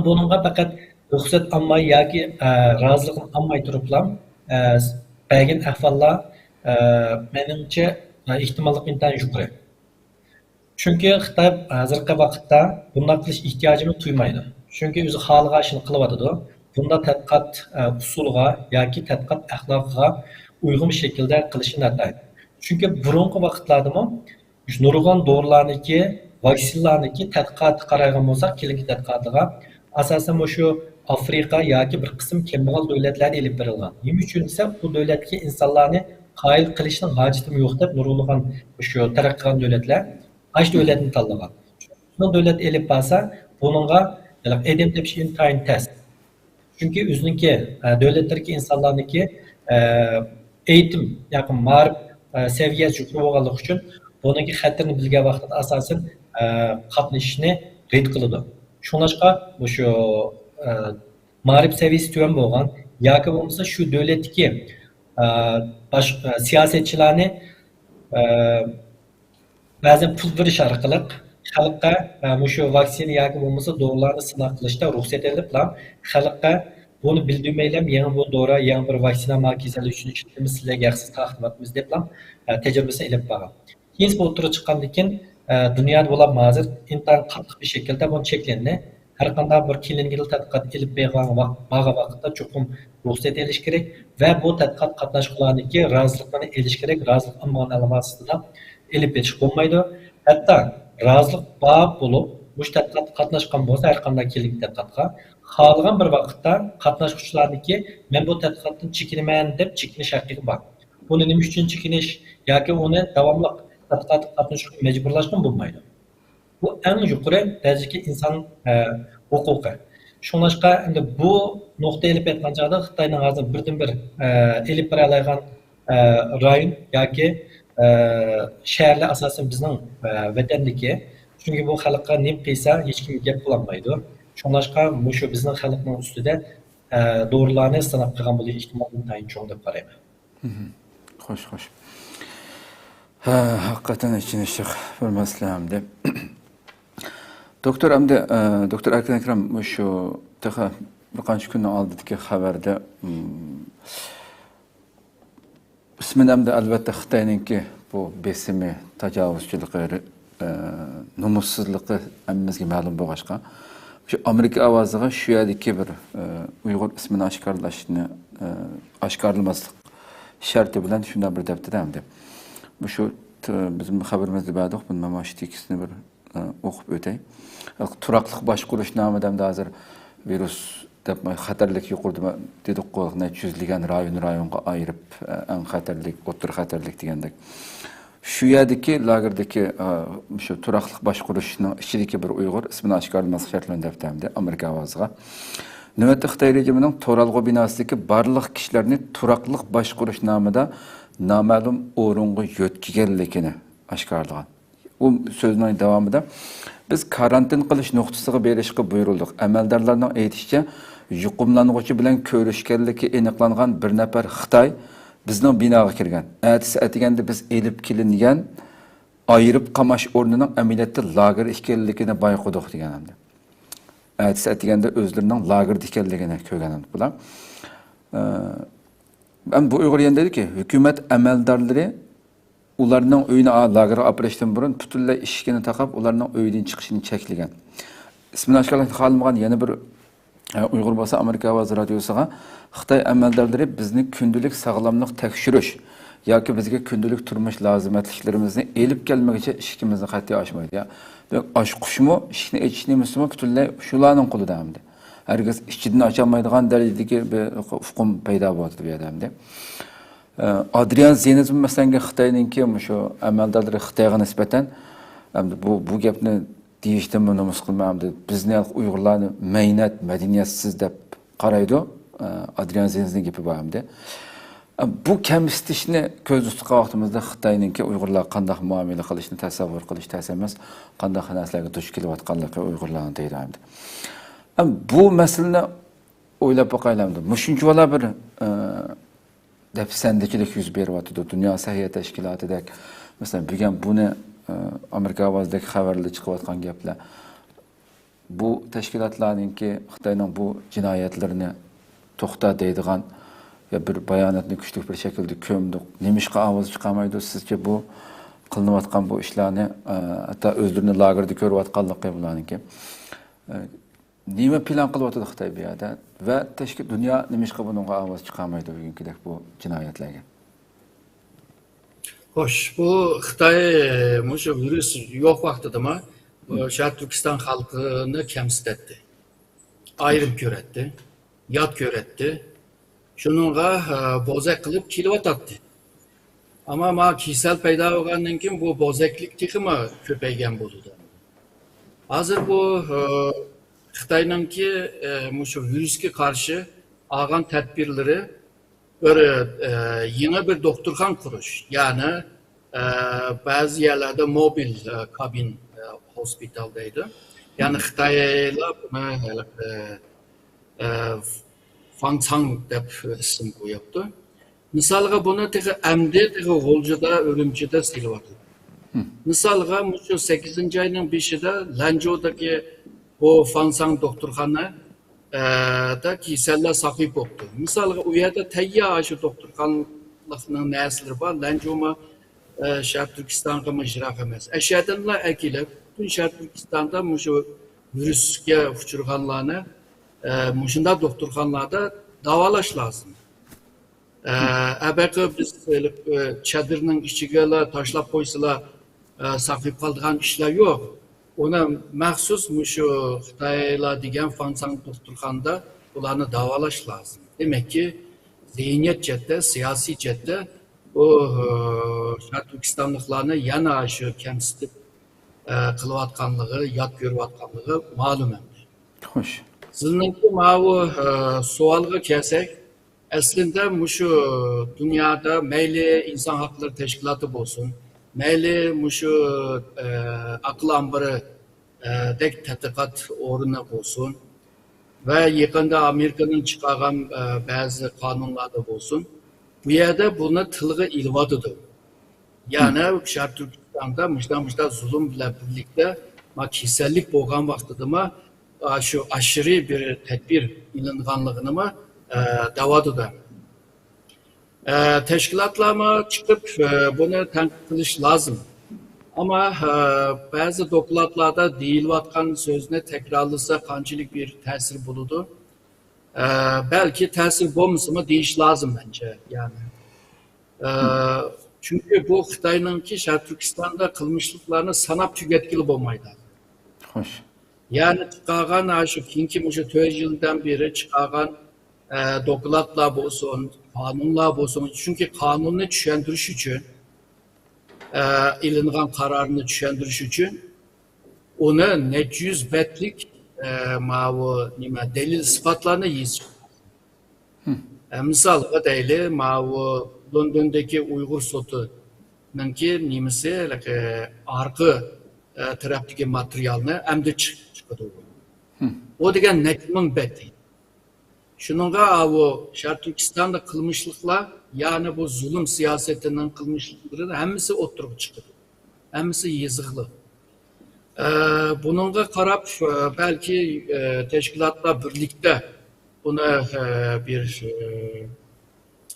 Buningga faqat ruxsat olmay yoki roziligini olmay turiblar bergan ahvollar menimcha ehtimollik intayin yuqori. Chunki Xitoy hozirgi vaqtda bunday qilish ehtiyojini tuymaydi. Chunki o'zi xohlagan ishni qilyotidi. Bunda tadqiqot usuliga yoki tadqiqot axloqiga uygun shaklda qilishni nataydi. Chunki burungi vaqtlarda nurg'on dorilarniki, vaksinalarniki tadqiqot qaragan bo'lsak, keyingi tadqiqotga asosan shu Afrika yoki bir qism kambag'al davlatlarga elib berilgan. Nima uchun esa bu davlatga insonlarni qoyil qilishning hojati yo'q deb nurg'on shu taraqqiyot davlatlar ash davlatni tanlagan. Bu davlat elib bo'lsa, buningga edim tepish intayin test. Chunki o'ziniki davlatlarga insonlarniki eğitim yaqin ma'rif saviyasi yuqori bo'lganligi uchun buningki xatarni bilgan vaqtda asosan qatnashishni red qiladi. Shuningga shu ma'rif saviyasi tuvan bo'lgan yoki bo'lmasa shu davlatdagi siyosatchilarni ba'zan pul berish orqali xalqqa shu vaksina yoki bo'lmasa dorilarni sinov qilishda ruxsat edib, xalqqa buni bildirmaylam, yangi bu dori, yangi bir vaksina kasallik uchun ishlatamiz, sizlarga yaxshi taqdim etamiz deb tajribasini ilib borgan. Keyin bu o'tirib chiqqandan keyin dunyoda bo'lib hozir intayin qattiq bir shaklda buni cheklandi. Har qanday bir klinik tadqiqot ilib bergan vaqtda cho'qim ruxsat olish kerak va bu tadqiqot qatnashchilarniki rozilikni olish kerak. Rozilik olmagan alamasidan elib berish bo'lmaydi. Hatto rozilik bor bo'lib, bu tadqiqotga qatnashgan bo'lsa, har qanday klinik tadqiqotga xohlagan bir vaqtda qatnashuvchilarniki men bu tadqiqotdan chekinaman deb chekinish haqqi bor. Buni nima uchun chekinish yoki uni davomli tadqiqotga qatnashishga majburlashgan bo'lmaydi. Bu eng yuqori darajadagi inson huquqi. Shuningga endi bu nuqta elib aytgan joyda Xitoyning hozir birdan-bir elib bera oladigan rayon yoki shaharlar asosan bizning vatandagi. Chunki bu xalqqa nim qilsa hech kim gap qilolmaydi. Shuningga shu bizning xalqning ustida dorilarni sinab qilgan bo'lish ehtimoli tayin cho'ng deb qarayman. Xo'sh, xo'sh. Haqiqatan içine şık bilmezsem de. Doktor Amde, Doktor Erkan Ekrem şu daha birkaç gün aldıkki haberde ismin Amde elbette Xitay'ınki bu besimi, tecavüzçülükleri, numussuzluğu emmizge ma'lum bo'lg'achqa. Şu Amerika avazıga şu yerdeki bir Uygur ismini aşkarlamaslık şartı bilen şundan bir deptedemdi. Bu şu bizim haberimizde bağladık. Bunun mamaşit ikisini bir o'qib o'tay. Turaqliq boshqurish nomida hozir virus deb xatarlik yuqurdi dedik qo'y, necha yuzlagan rayonga ayirib eng xatarlik, o'tir xatarlik degandek. Shu yerdagi lagerdagi shu turaqliq boshqurishning ichidagi bir Uyg'ur ismini oshkorlamaslik shartlan daftamda Amerika ovoziga navbatda Xitoy rejimining To'ralg'u binosidagi barliq kishilarni turaqliq boshqurish nomida noma'lum o'ringa yo'tkiganligini oshkorlagan. U so'zning davomida biz karantin qilish nuqtasiga berishga buyurildik. Amaldorlarning aytishicha, yuqumlanuvchi bilan ko'rishganligi aniqlangan bir nafar Xitoy bizning binoga kirgan. Ertasi atiganda biz elib kelingan ayirib qamash o'rnining amaliyotda lager ekanligini bayqadik degan hamda. Ertasi atiganda o'zlarining lager ekanligini ko'rgan bular. Ben bu Uyg'ur yerda dediki, hukumat amaldorlari ularning uyini lagerga apirishdan burun butunlay eshigini taqab, ularning uyidan chiqishini cheklagan. İsmini oshkorlashni xohlamagan yana bir Uyg'ur bo'lsa Amerika ovozi radiosiga Xitoy amaldorlari bizni kundalik sog'lomlik tekshirish yoki bizga kundalik turmush lozimatliklarimizni elib kelmaguncha ishimizni qat'iy ochmaydi. Ya, ochqushmi, ishni echishni musulmon butunlay shularning qo'lida hamdi. Herkes ichidan ochamaydigan darajadagi bir hukm paydo bo'ldi bu yerda. Adrian Zenizm masalan Xitoyninki shu amaldorlari Xitoyga nisbatan bu gapni deyishdan nomus qilmamdi. Bizni Uyg'urlarni meynat, madaniyatsiz deb qaraydi. Adrian Zenizmning gapi bor hamda. Bu kamsitishni ko'z ustiga vaqtimizda Xitoyninki Uyg'urlar qanday muomala qilishni tasavvur qilish tas emas, qanday narsalarga duch kelayotganligi Uyg'urlarning deydi hamda. Bu masalani o'ylab boqaylamdi. Mushunchalar bir dafsandichilik yuz beryapti. Dunyo sahiyat tashkilotidagi masalan bugun buni Amerika ovozidagi xabarlar chiqayotgan gaplar. Bu tashkilotlarningki Xitoyning bu jinoyatlarini to'xta deydigan ya bir bayonotni kuchli bir shaklda ko'mdik. Nemishqa ovoz chiqamaydi? Sizcha bu qilinayotgan bu ishlarni hatto o'zlarini lagerda ko'rayotganligi bularniki. Nima plan qilyapti Xitoy bu yerda va tashqi dunyo nimishqa bunga ovoz chiqarmaydi bugünkidek bu jinoyatlarga? Xo'sh, bu Xitoy o'sha virus yo'q vaqtidami Sharq Turkiston xalqini kamsitdi. Ayrim ko'ratdi, yot ko'ratdi. Shuningga bozak qilib kelyotdi. Ammo ma kasal paydo bo'lgandan keyin bu bozaklik texmi ko'paygan bo'ldi. Hozir bu Xitoyninki shu virusga qarshi olgan tadbirlari bir yeni bir doktorxon qurish, ya'ni ba'zi yerlarda mobil kabin hospital deydi. Ya'ni Xitoylar buni Fangsang deb ism qo'yibdi. Misolga buni amdi G'oljida, Urumchida silyapti. Misolga shu 8-oyning 5-ida Lanjodagi bu Fangsang doktorxona da kasallar saqlab bo'ldi. Misolga u yerda tayyor shu doktorxonaning narsalari bor. Lanjoma Sharq Turkistonga mijroq emas. Ashadinlar akilib, butun Sharq Turkistonda shu virusga uchraganlarni shunda doktorxonalarda davolash lozim. Abaqa biz çadırning ichiga tashlab qo'ysalar saqlab qoladigan ishlar yo'q. Ona maxsus shu Xitoylar degan Fangsang doktorxonada ularni davolash lozim. Demak ki zihniyat jihatda, siyosiy jihatda bu Sharq Turkistonliklarni yana shu kamsitib qilayotganligi, yot ko'rayotganligi ma'lum endi. Xo'sh. Sizningki bu savolga kelsak, aslında shu dunyoda mayli inson haqlari tashkiloti bo'lsin, mayli shu aql ambiri dek tadqiqot o'rni bo'lsin va yaqinda Amerikaning chiqargan ba'zi qonunlarda bo'lsin, bu yerda buni tilga ilyotdi. Ya'ni Sharq Turkistonda mujda zulm bilan birlikda kasallik bo'lgan vaqtida şu aşırı bir tedbir ilinganlığını davada. Teşkilatlarına çıkıp bunu tanqid qilish lazım. Ama bazı dokladlarda deyilayotgan sözünü tekrarlasa qanchalik bir ta'sir bo'ladi. Belki ta'sir bo'lmasa deyish lazım bence yani. Çünkü bu Xitoyninki Sharq Turkistonda qilmishliklarni sanab tugatgili bo'lmaydi. Xo'sh. Yani çıkargan şu kinki şu 4 yıldan beri çıkargan doklatlar olsun, kanunlar olsun. Çünkü kanunu düşündürüş için, ilingan kararını düşündürüş için onu 700 betlik delil ispatlarını yiyiz. Misal o değil, London'daki Uygur sotunun ki nimesi arka taraftaki materyalını hem de çıkıyor. O degen netmin beti. Şununla o Şarkı Türkistan'da kılmışlıkla yani bu zulüm siyasetinin kılmışlıkları hemisi oturup çıkıyor. Hemisi yazıklı. Bununla karab belki teşkilatla birlikte buna bir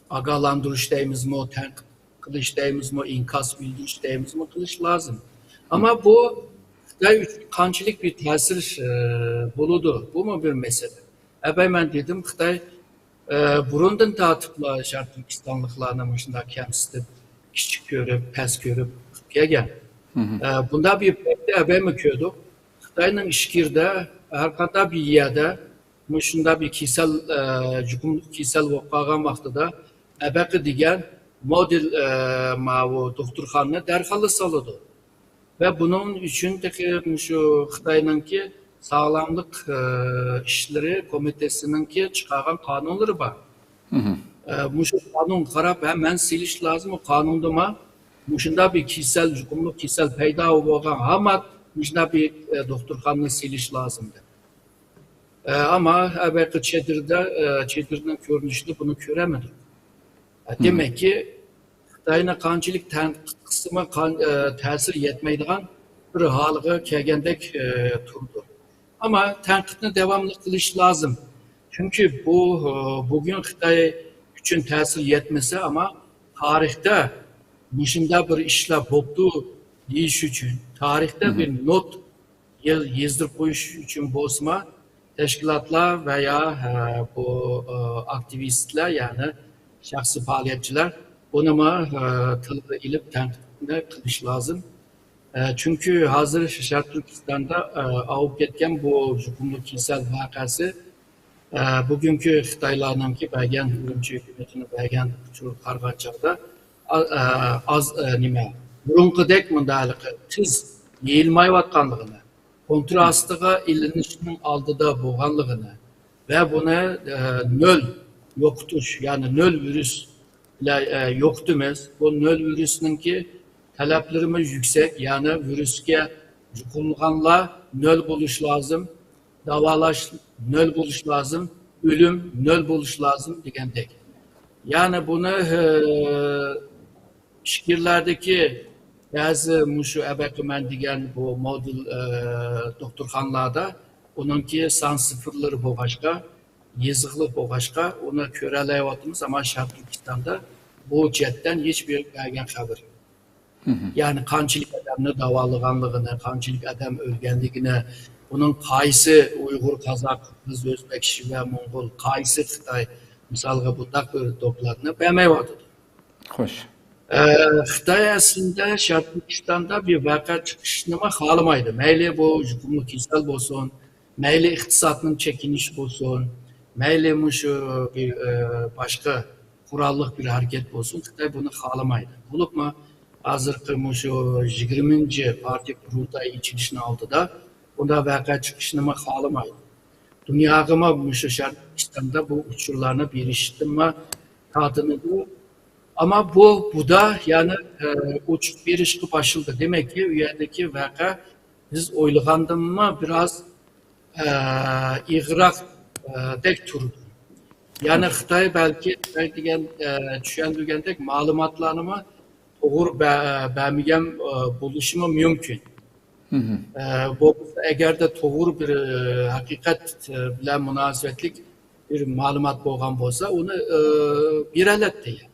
agalandırış deyimiz mi, tenkit kılış deyimiz mi, inkas bildiriş deyimiz mi kılış lazım. Ama bu kançılık bir tesir buludu. Bu mu bir mesele? Ben dedim Xitay burundan tatıpla Şarkı Türkistanlıklarına başında kemsizdi, küçük görüp, pes görüp gel. Bunda bir pekde mi köydük? Xitay'ın işkirde, herkanda bir yerde, şunda bir kisel vakagan vaxtıda ebeki digen model doktorxanını derhalı salıdı. Ve bunun için de şu Xitay'ın ki sağlamlık işleri komitesinin ki çıkargan kanunları var. Şu kanun karab hemen siliş lazım o kanunda mı? Muşunda bir kişisel peyda olan ama muşunda bir doktorxanını siliş lazımdı. Ama belki Çedir'den görünüşlü bunu göremedik. Demek ki Xitay'ın kançılık kısmı tesir yetmeydiğen bir halığı kelgendek turdu. Ama tenkitini devamlı kılış lazım. Çünkü bugün Xitay için tesir yetmese ama tarihte nişinde bir işle boktu deyiş için, tarihte bir not yazdırıp koyuş için bozma teşkilatlar veya bu aktivistler yani şahsi faaliyetçiler bunu tılığı ilip tenkitini kılış lazım. Çünkü hazır Şarkı Türkistan'da avup ketken bu hükümlü kişisel vakası bugünkü Xitaylarının ki belgen ürümçü hükümetini belgen kargaçakta az nime burunqidek mındalıqı tız yeyilmayvatqanlığını kontrastıga ilinişinin aldıda boğanlığını ve buna nöl yoktuş yani nöl virüs yoktumuz. Bu nöl virüsünün ki taleplerimiz yüksek yani virüske yukulganla nöl buluş lazım, davalaş nöl buluş lazım, ölüm nöl buluş lazım degandek. Yani bunu şikirlerdeki bazı muşu ebekümen degen bu model doktorxanlarda onunki san sıfırları boğaşka, yazıqlı boğaşka onu köreleyvatımız ama Şarkı Türkistan'da bu cetten hiçbir belgen haber yok. Yani kançılık adamını davalığanlığını, kançılık adam ölgenliğini, bunun kaysı Uygur, Kazak, Kız, Özbek, Şive, Mongol, kaysı Xitay misalga bundak bir doklarını bemevadı. Xo'sh. Xitay aslında Şarkı Türkistan'da bir vaka çıkışını xalamaydı. Meyli bu hükümlü kişisel olsun, meyli iktisatının çekiniş olsun, meyli şu bir başka kurallık bir hareket olsun. Xitay bunu xalamaydı. Bulup mu? Hazırkı şu 20. parti kurultayı içilişini aldı da bunda vaka çıkışını xalamaydı. Dünyagıma şu Şarkı Türkistan'da bu uçurlarına bir işitme tadını bu. Ama bu da yani uçuk bir işki başıldı. Demek ki üyedeki vaka biz oyluğandım mı biraz iğrak dek turdu. Yani Xitay belki düşündürgendek malumatlarını mı doğru bəmigem buluşumu mümkün. Bu eğer de doğru bir hakikat bilen münasebetlik bir malumat boğan olsa onu bir aletti yani.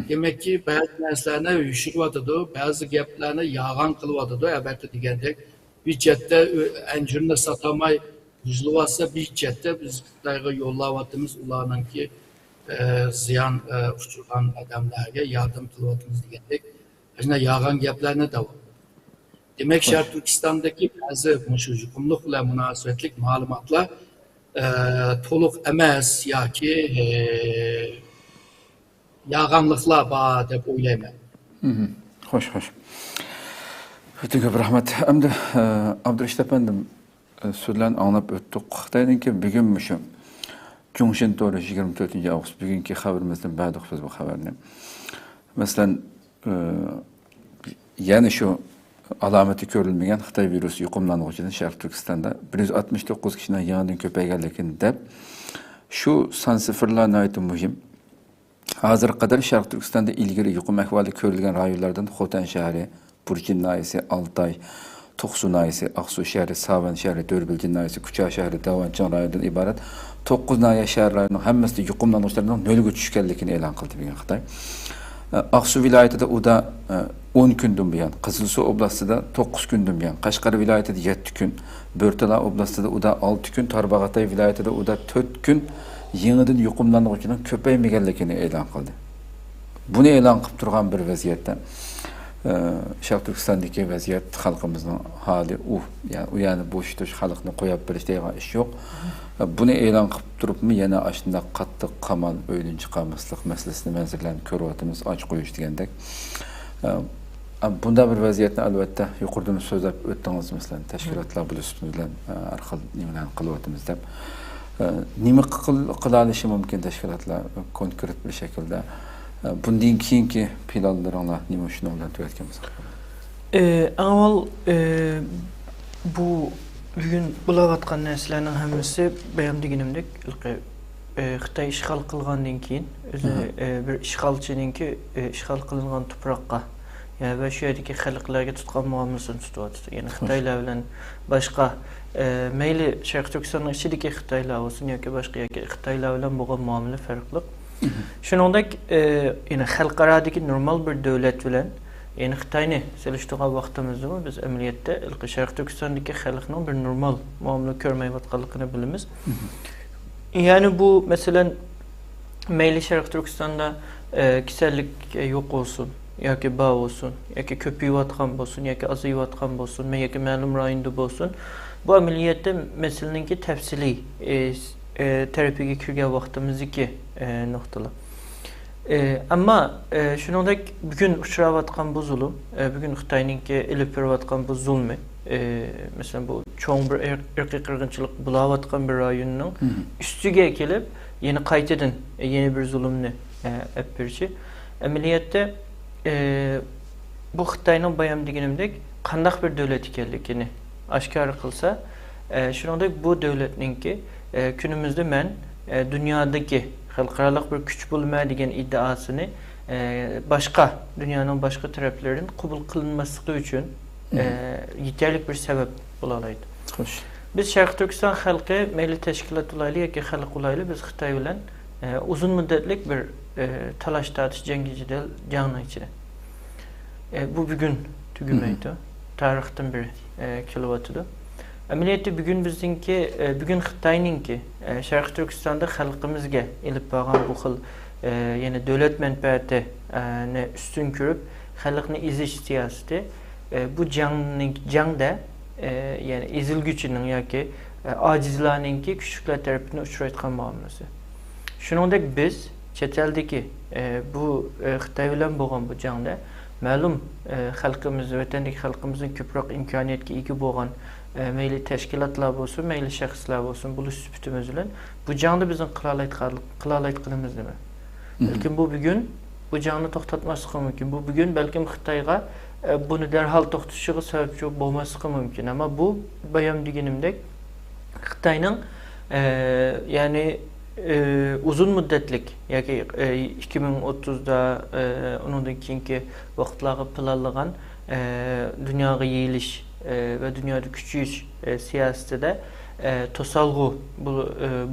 Demek ki bazı meselelerine üşürvadıdı, bazı geplerine yağan kılvadıdı. Elbette degandek bir cette encirinde satamay yüzlüvatsa bir cette biz Xitayga yollavatımız ularının ki ziyan uçurgan adamlarga yardım kılvatımız degandek. Aslında yağan geplerine de var. Demek Şarkı Türkistan'daki bazı yuqumluq bilan münasibetlik malumatlar to'liq emas yoki yağanlıqlar bor deb o'ylayman. Xo'sh. O'ta ko'p rahmat. Endi Abdurashid afandim so'zlarni anglab o'tdik. Xitoydanki bugun shu Chongqing to'g'ri 24-avgust bugungi xabarimizdan ba'di biz bu xabarni. Masalan, yana shu alameti ko'rilmagan Xitoy virusi yuqumlanuvchidan Sharq Turkistonda 169 kishidan yangidan ko'payganligini deb shu son sifrlarni aytib muhim. Hozir qadar Sharq Turkistonda ilgari yuqum ahvoli ko'rilgan rayonlardan Xotan shahri, Burkin naisi, Altay, Toqsu naisi, Aqsu shahri, Savan shahri, Dörbilcin naisi, Kucha shahri, Davanchon rayonidan iborat 9 nahiya shaharlarning hammasida yuqumlanuvchilarning nolga tushganligini e'lon qildi bugun Xitoy. Aqsu viloyatida uda 10 kundan buyon, Qizilsuv oblastida 9 kundan buyon, Qashqar viloyatida 7 kun, Bo'rtala oblastida uda 6 kun, Torbag'atay viloyatida uda 4 kun yangidan yuqumlanuvchining ko'paymaganligini e'lon qildi. Buni e'lon qilib turgan bir vaziyatda Sharq Turkistondagi vaziyat xalqimizning hali yani bo'sh-tush xalqni qo'yib berish degan ish yo'q. Buni e'lon qilib turibmi yana ashunda qattiq qamal o'yindan chiqarmaslik masalasini manzillarni ko'ryapmiz, ochib qo'yish degandek. Bunda bir vaziyatni albatta yuqoridan so'zlab o'tdingiz, masalan, tashkilotlar bilan har xil nimalarni qilyapmiz deb. Nima qila olishi mumkin tashkilotlar konkret bir shaklda? Bundan keyingi planlaringlar nima shuni bilan tugatganmiz? Avval bu bugun bo'layotgan narsalarning hammasi bayon deganimdek Xitoy ishg'ol qilgandan keyin o'zi bir ishg'olchininki ishg'ol qilingan tuproqqa va shu yerdagi xalqlarga tutgan muomalasini tutyapti. Ya'ni Xitoylar bilan boshqa mayli Sharq Turkistonning ichidagi Xitoylar bo'lsin yoki boshqa Xitoylar bilan bo'lgan muomala farqli. Shuningdek, ya'ni xalqaradagi normal bir davlat bilan ya'ni Xitoyni selishtirgan vaqtimizda biz amaliyotda Sharq Turkistondagi xalqning bir normal muomala ko'rmayotganligini bilamiz. Yani bu masalan mayli Sharq Turkistonda kasallik yo'q olsun, yoki bor olsun, yoki ko'payayotgan bo'lsin, yoki azayayotgan bo'lsin, yoki ma'lum rayonda bo'lsin, bu amaliyotda masalanki tafsiliy terapiyaga kirgan vaqtimizdagi nuqtalar. Ammo shuningdek bugun uchrayotgan bu zulm, bugun Xitoyninki ilib berayotgan bu zulmi, mesela bu çoğun bir irqiy qirg'inchilik bo'layotgan bir rayonning ustiga kelib, yeni qaytadan yeni bir zulmni olib berishi. Amaliyotda bu Xitoyning bayon deganimdek qandaq bir davlat ekanligini oshkor qilsa, shuningdek bu davlatninki kunimizda men dunyodagi xalqaro bir kuch bo'lma degan iddaosini boshqa dunyoning boshqa taraflaridan qabul qilinmasligi uchun yeterli bir sebep bo'lalaydi. Xo'sh. Biz Sharq Turkiston xalqi mayli tashkilot ulayli yoki xalq ulayli biz Xitoy bilan uzun muddatlik bir talash tortish jangi jangning ichida. Bu bugun tugamaydi. Tarixdan beri kelyapti. Amaliyotda bugun bizningki bugun Xitoyninki Sharq Turkistonda xalqimizga ilib borgan bu xil yana davlat manfaatini ustun ko'rib xalqni ezish siyosati bu jangda yani ezilguchining yoki ojizlarninki kuchliklar tarafidan uchrayotgan muomalasi. Shuningdek biz chet eldagi bu Xitoy bilan bo'lgan bu jangda ma'lum xalqimiz, vatandagi xalqimizning ko'proq imkoniyatga ega bo'lgan mayli tashkilotlar bo'lsin, mayli shaxslar bo'lsin, bo'lish sifatimiz bilan bu jangda bizning qilalayotganimiz nima? Balkim bu bugun bu jangni to'xtatmasligi mumkin. Bu bugun balkim Xitoyga bunu derhal to'xtatishiga sababchi bo'lmasligi mumkin. Ama bu bayon deganimdek Xitoyning yani uzun müddetlik yoki 2030'da undan keyingi vaqtlarga planlagan dunyoga yeyilish ve dünyada küçüğüş siyasetinde tosalgı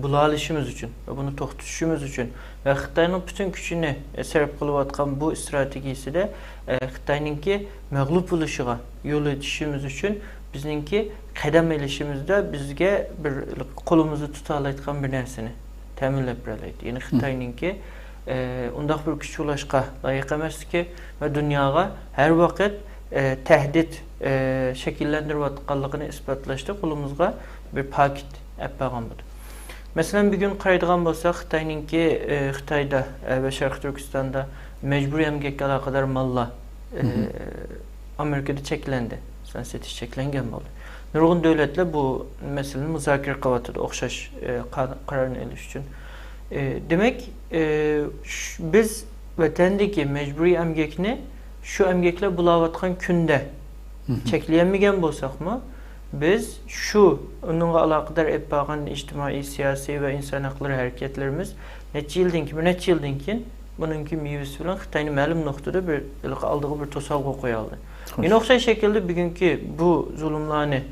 bulalışımız için ve bunu toxtuşumuz için ve Xitoyning bütün gücünü serp kılıvatkan bu stratejisi de Xitoyninki mağlup oluşuğa yol etişimiz için bizninki qadam elişimizde bizge bir kolumuzu tutalayotgan bir narsani ta'minlab beradi. Yani Xitoyninki undaq bir kuch ulaşqa layiq emas ki ve dunyoga her vaqt tehdit şekillendirip atqanlığını isbatlaştı. Qulumuzga bir paket epağan budur. Mesela bir gün qaraydigan bolsak, Xitayninki Xitayda ve Şərq Türkistan'da mecburi emgekle alakadar malla Amerika'da çeklendi. Sen setiş çeklengen oldu. Nurgun devletle bu meselenin müzakere kavatıda okşaş kararını eliş için. Demek biz vatandaki mecburi emgekini şu emgekle bulavatkan künde çekleyenmegen bolsak mı? Biz şu onunla alakadar etbağın içtimai, siyasi ve insan hakları hareketlerimiz neçe yıldın ki bununki meyvesi bilen Xitayning ma'lum noktada bir aldığı bir tosalgı koyaldı. Yine okşay şekilde bugünkü bu zulümlerini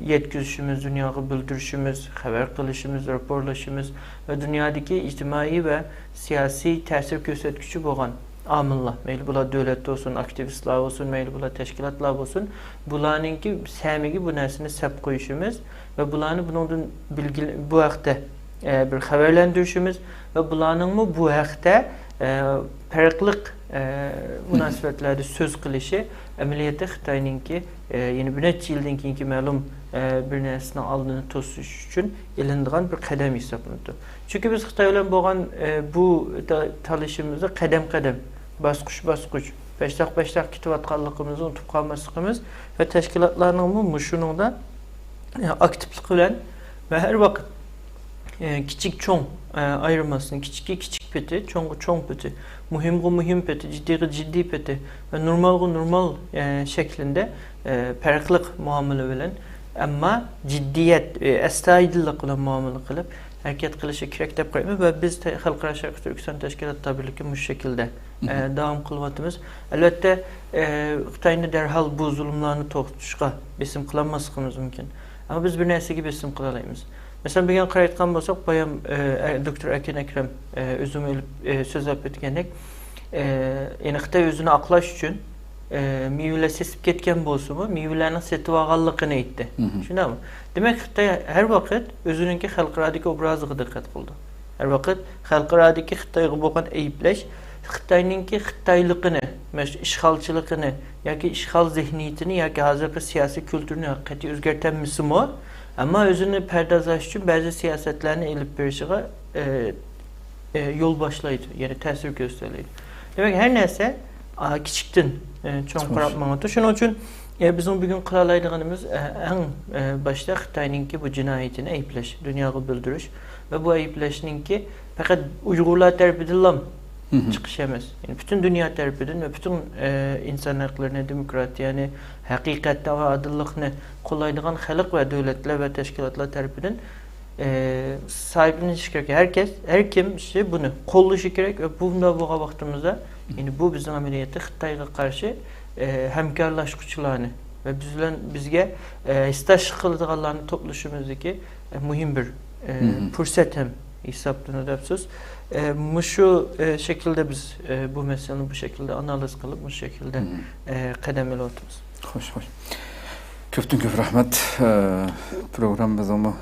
yetkizişimiz, dünyaya bildirişimiz, haber kılışımız, raporlaşımız ve dünyadaki içtimai ve siyasi tesir göstergücü olan amillar, meyli bula devlet olsun, aktivistler olsun, meyli bula teşkilatlar olsun, bularınki sevmegi bu nesini sep koyuşumuz ve bularını bunun bu vaxtda bir haberlendirişimiz ve bularının mı bu vaxtda farklılık münasibetlerde söz kılışı ameliyatı Xitayninki yeni bir neçe yıldan ki ma'lum bir nesini aldığını tosuş için elindiğin bir kadem hesaplandı. Çünkü biz Xitay bilen bolgan bu talışımızda kadem baskuç beştak kitap atqanlığımızı unutup kalmasımız ve teşkilatlarının bu muşununda aktiflik bilen ve her vakit kiçik çoğun ayrılmasını, kiçik peti, çoğun peti, mühim peti, ciddi peti ve normal şeklinde farklılık muamele bilen ama ciddiyet, estağidillik ile muamele kılıp hareket kılışı kirek de koymuyor ve biz de Halkara Şərq Türkistan Teşkilatı birlikte bu şekilde devam kılvatımız. Elbette Xitay'ın derhal bu zulümlerini toxtuşqa besim kılanmasımız mümkün. Ama biz bir neyse gibi besim kılalayımız. Mesela bir gün qaraytqan bolsak, bayam Dr. Akin Ekrem özüm söz etgenek, yani Xitay özünü aqlaş üçün meyveler sesip ketken bolsumu, meyvelerinin setip ağallıqını etdi. Şuna mı? Demek Xitay her vakit özününki xalqaradaki obrazıqı dikkat buldu. Her vakit xalqaradaki Xitay'ı bolgan eyipleş, Xitayninki Xitaylıqını, işğalçılıqını, yoki işğal zihniyetini, yoki hazırki siyasi kültürünü haqiqati özgertenmisi mi? Ama özünü perdazlaş için bazı siyasetlerini elip verişine yol başlaydı, yani tesir gösteriydi. Demek her neyse kiçiktin çoğun qarapmamadı. Şunun için bizim bugün qılalaydıqanımız en başta Xitayninki bu cinayetini eyipleş, dünyaya bildiriş ve bu eyipleşninki fakat Uygurlar terbidilam çıkış emez. Yani bütün dünya terpidin ve bütün insan haklarını, demokratiyani, hakikatte ve adillikni qo'llaydigan xalq ve devletler ve teşkilatlar terpidin sahipleniş gerek. Herkes, her kim işte bunu qo'llashi gerek ve bunda bu vaxtımızda yani bu bizim ameliyatı Xitayga karşı hemkarlaşqıçılarını ve bizge istaş qiladiganlarni toplashimizdagi mühim bir fırsat hem hesaplanır söz. Şu şekilde biz bu meselenin bu şekilde analiz kılıp bu şekilde kademeli oturuz. Hoş. Köp rahmet. Programımız ama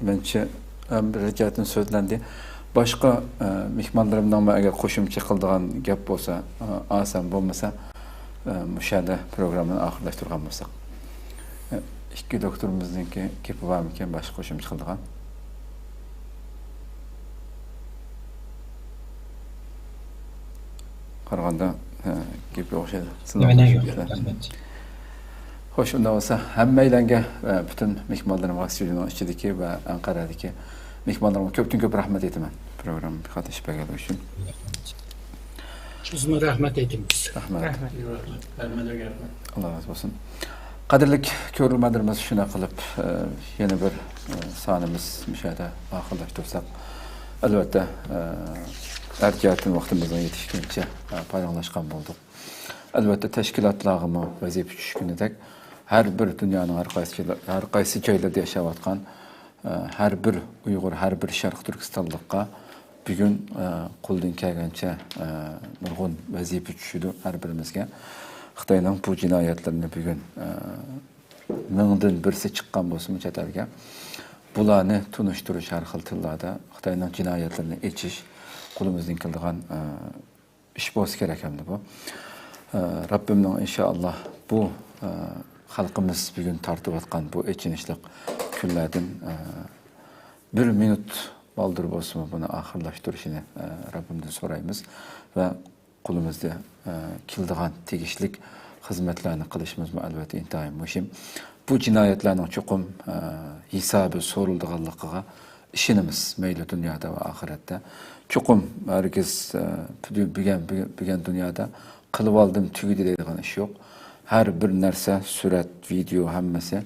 bence bir ricayetin sözlendi. Başka mihmanlarımdan eğer qo'shimcha qiladigan gap bo'lsa, asam bo'lmasa, müşahede programını ahirlashtirgan bo'lsak. İki doktorumuzniki gapi bormikan boshqa qo'shimcha qiladigan? Qaraganda gapi o'xshaydi. Xo'sh, unda bo'lsa hammanglarga butun mehmonlarimga studiyani ichidagi va Anqaradagi mehmonlarimga ko'p rahmat aytaman. Program qatnashib uchun. Sizga rahmat aytamiz. Rahmat. Allah razı olsun. Qadrli ko'ruvchilarimiz shuna qilib yana bir sonimiz müşahede oxirlashtirsak, albatta erkektin vaqtimizdan yetishguncha paylaşkan bulduk. Albatta teşkilatlarımı vazife düşkünüdek her bir dünyanın her qaysi joylarda yaşayotgan her bir Uyghur, her bir Şərq Türkistanlıqqa bugün qo'ldan kelgancha nurg'un vazife tushidi har birimizga. Xitoyning bu jinoyatlarini bugun mingdan birsi chiqqan bo'lsin chet elga. Bularni tunishtirish har xil tillarda Xitoyning jinoyatlarini echish qo'limizdan keladigan ish bo'lsa kerak hamda bu. Rabbimning inşallah bu halkımız bugün tartıp atkan bu echinishlik kunlardan bir minut baldır bolsun bunu ahırlaştırışını Rabbimden sorayımız ve kulumuzda kildigan tegishlik hizmetlerini kılışımız elbette intayin muhim. Bu cinayetlerin çokum hesabı sorulduğanlıqıga işinimiz meyli dünyada ve ahirette. Çokum herkes bilgen dünyada kılıp aldım tügüdü deydiğin iş yok. Her bir narsa, surat, video, hammasi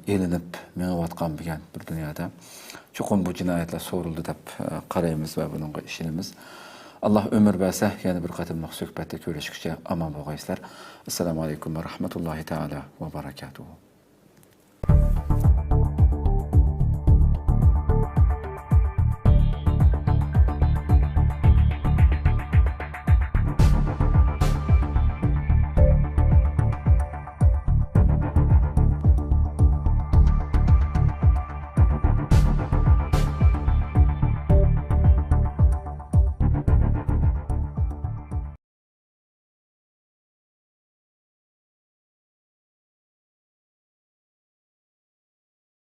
elinip meňiwatgan bilgen bir dünyada. Çokum bu cinayetler soruldu dep qaraymiz ve bunun işinimiz. Allah ömür verse yani bir katılmak söhbette görüşükçe aman boğayslar. Esselamu Aleyküm ve Rahmetullahi Teala ve Berekatuhu.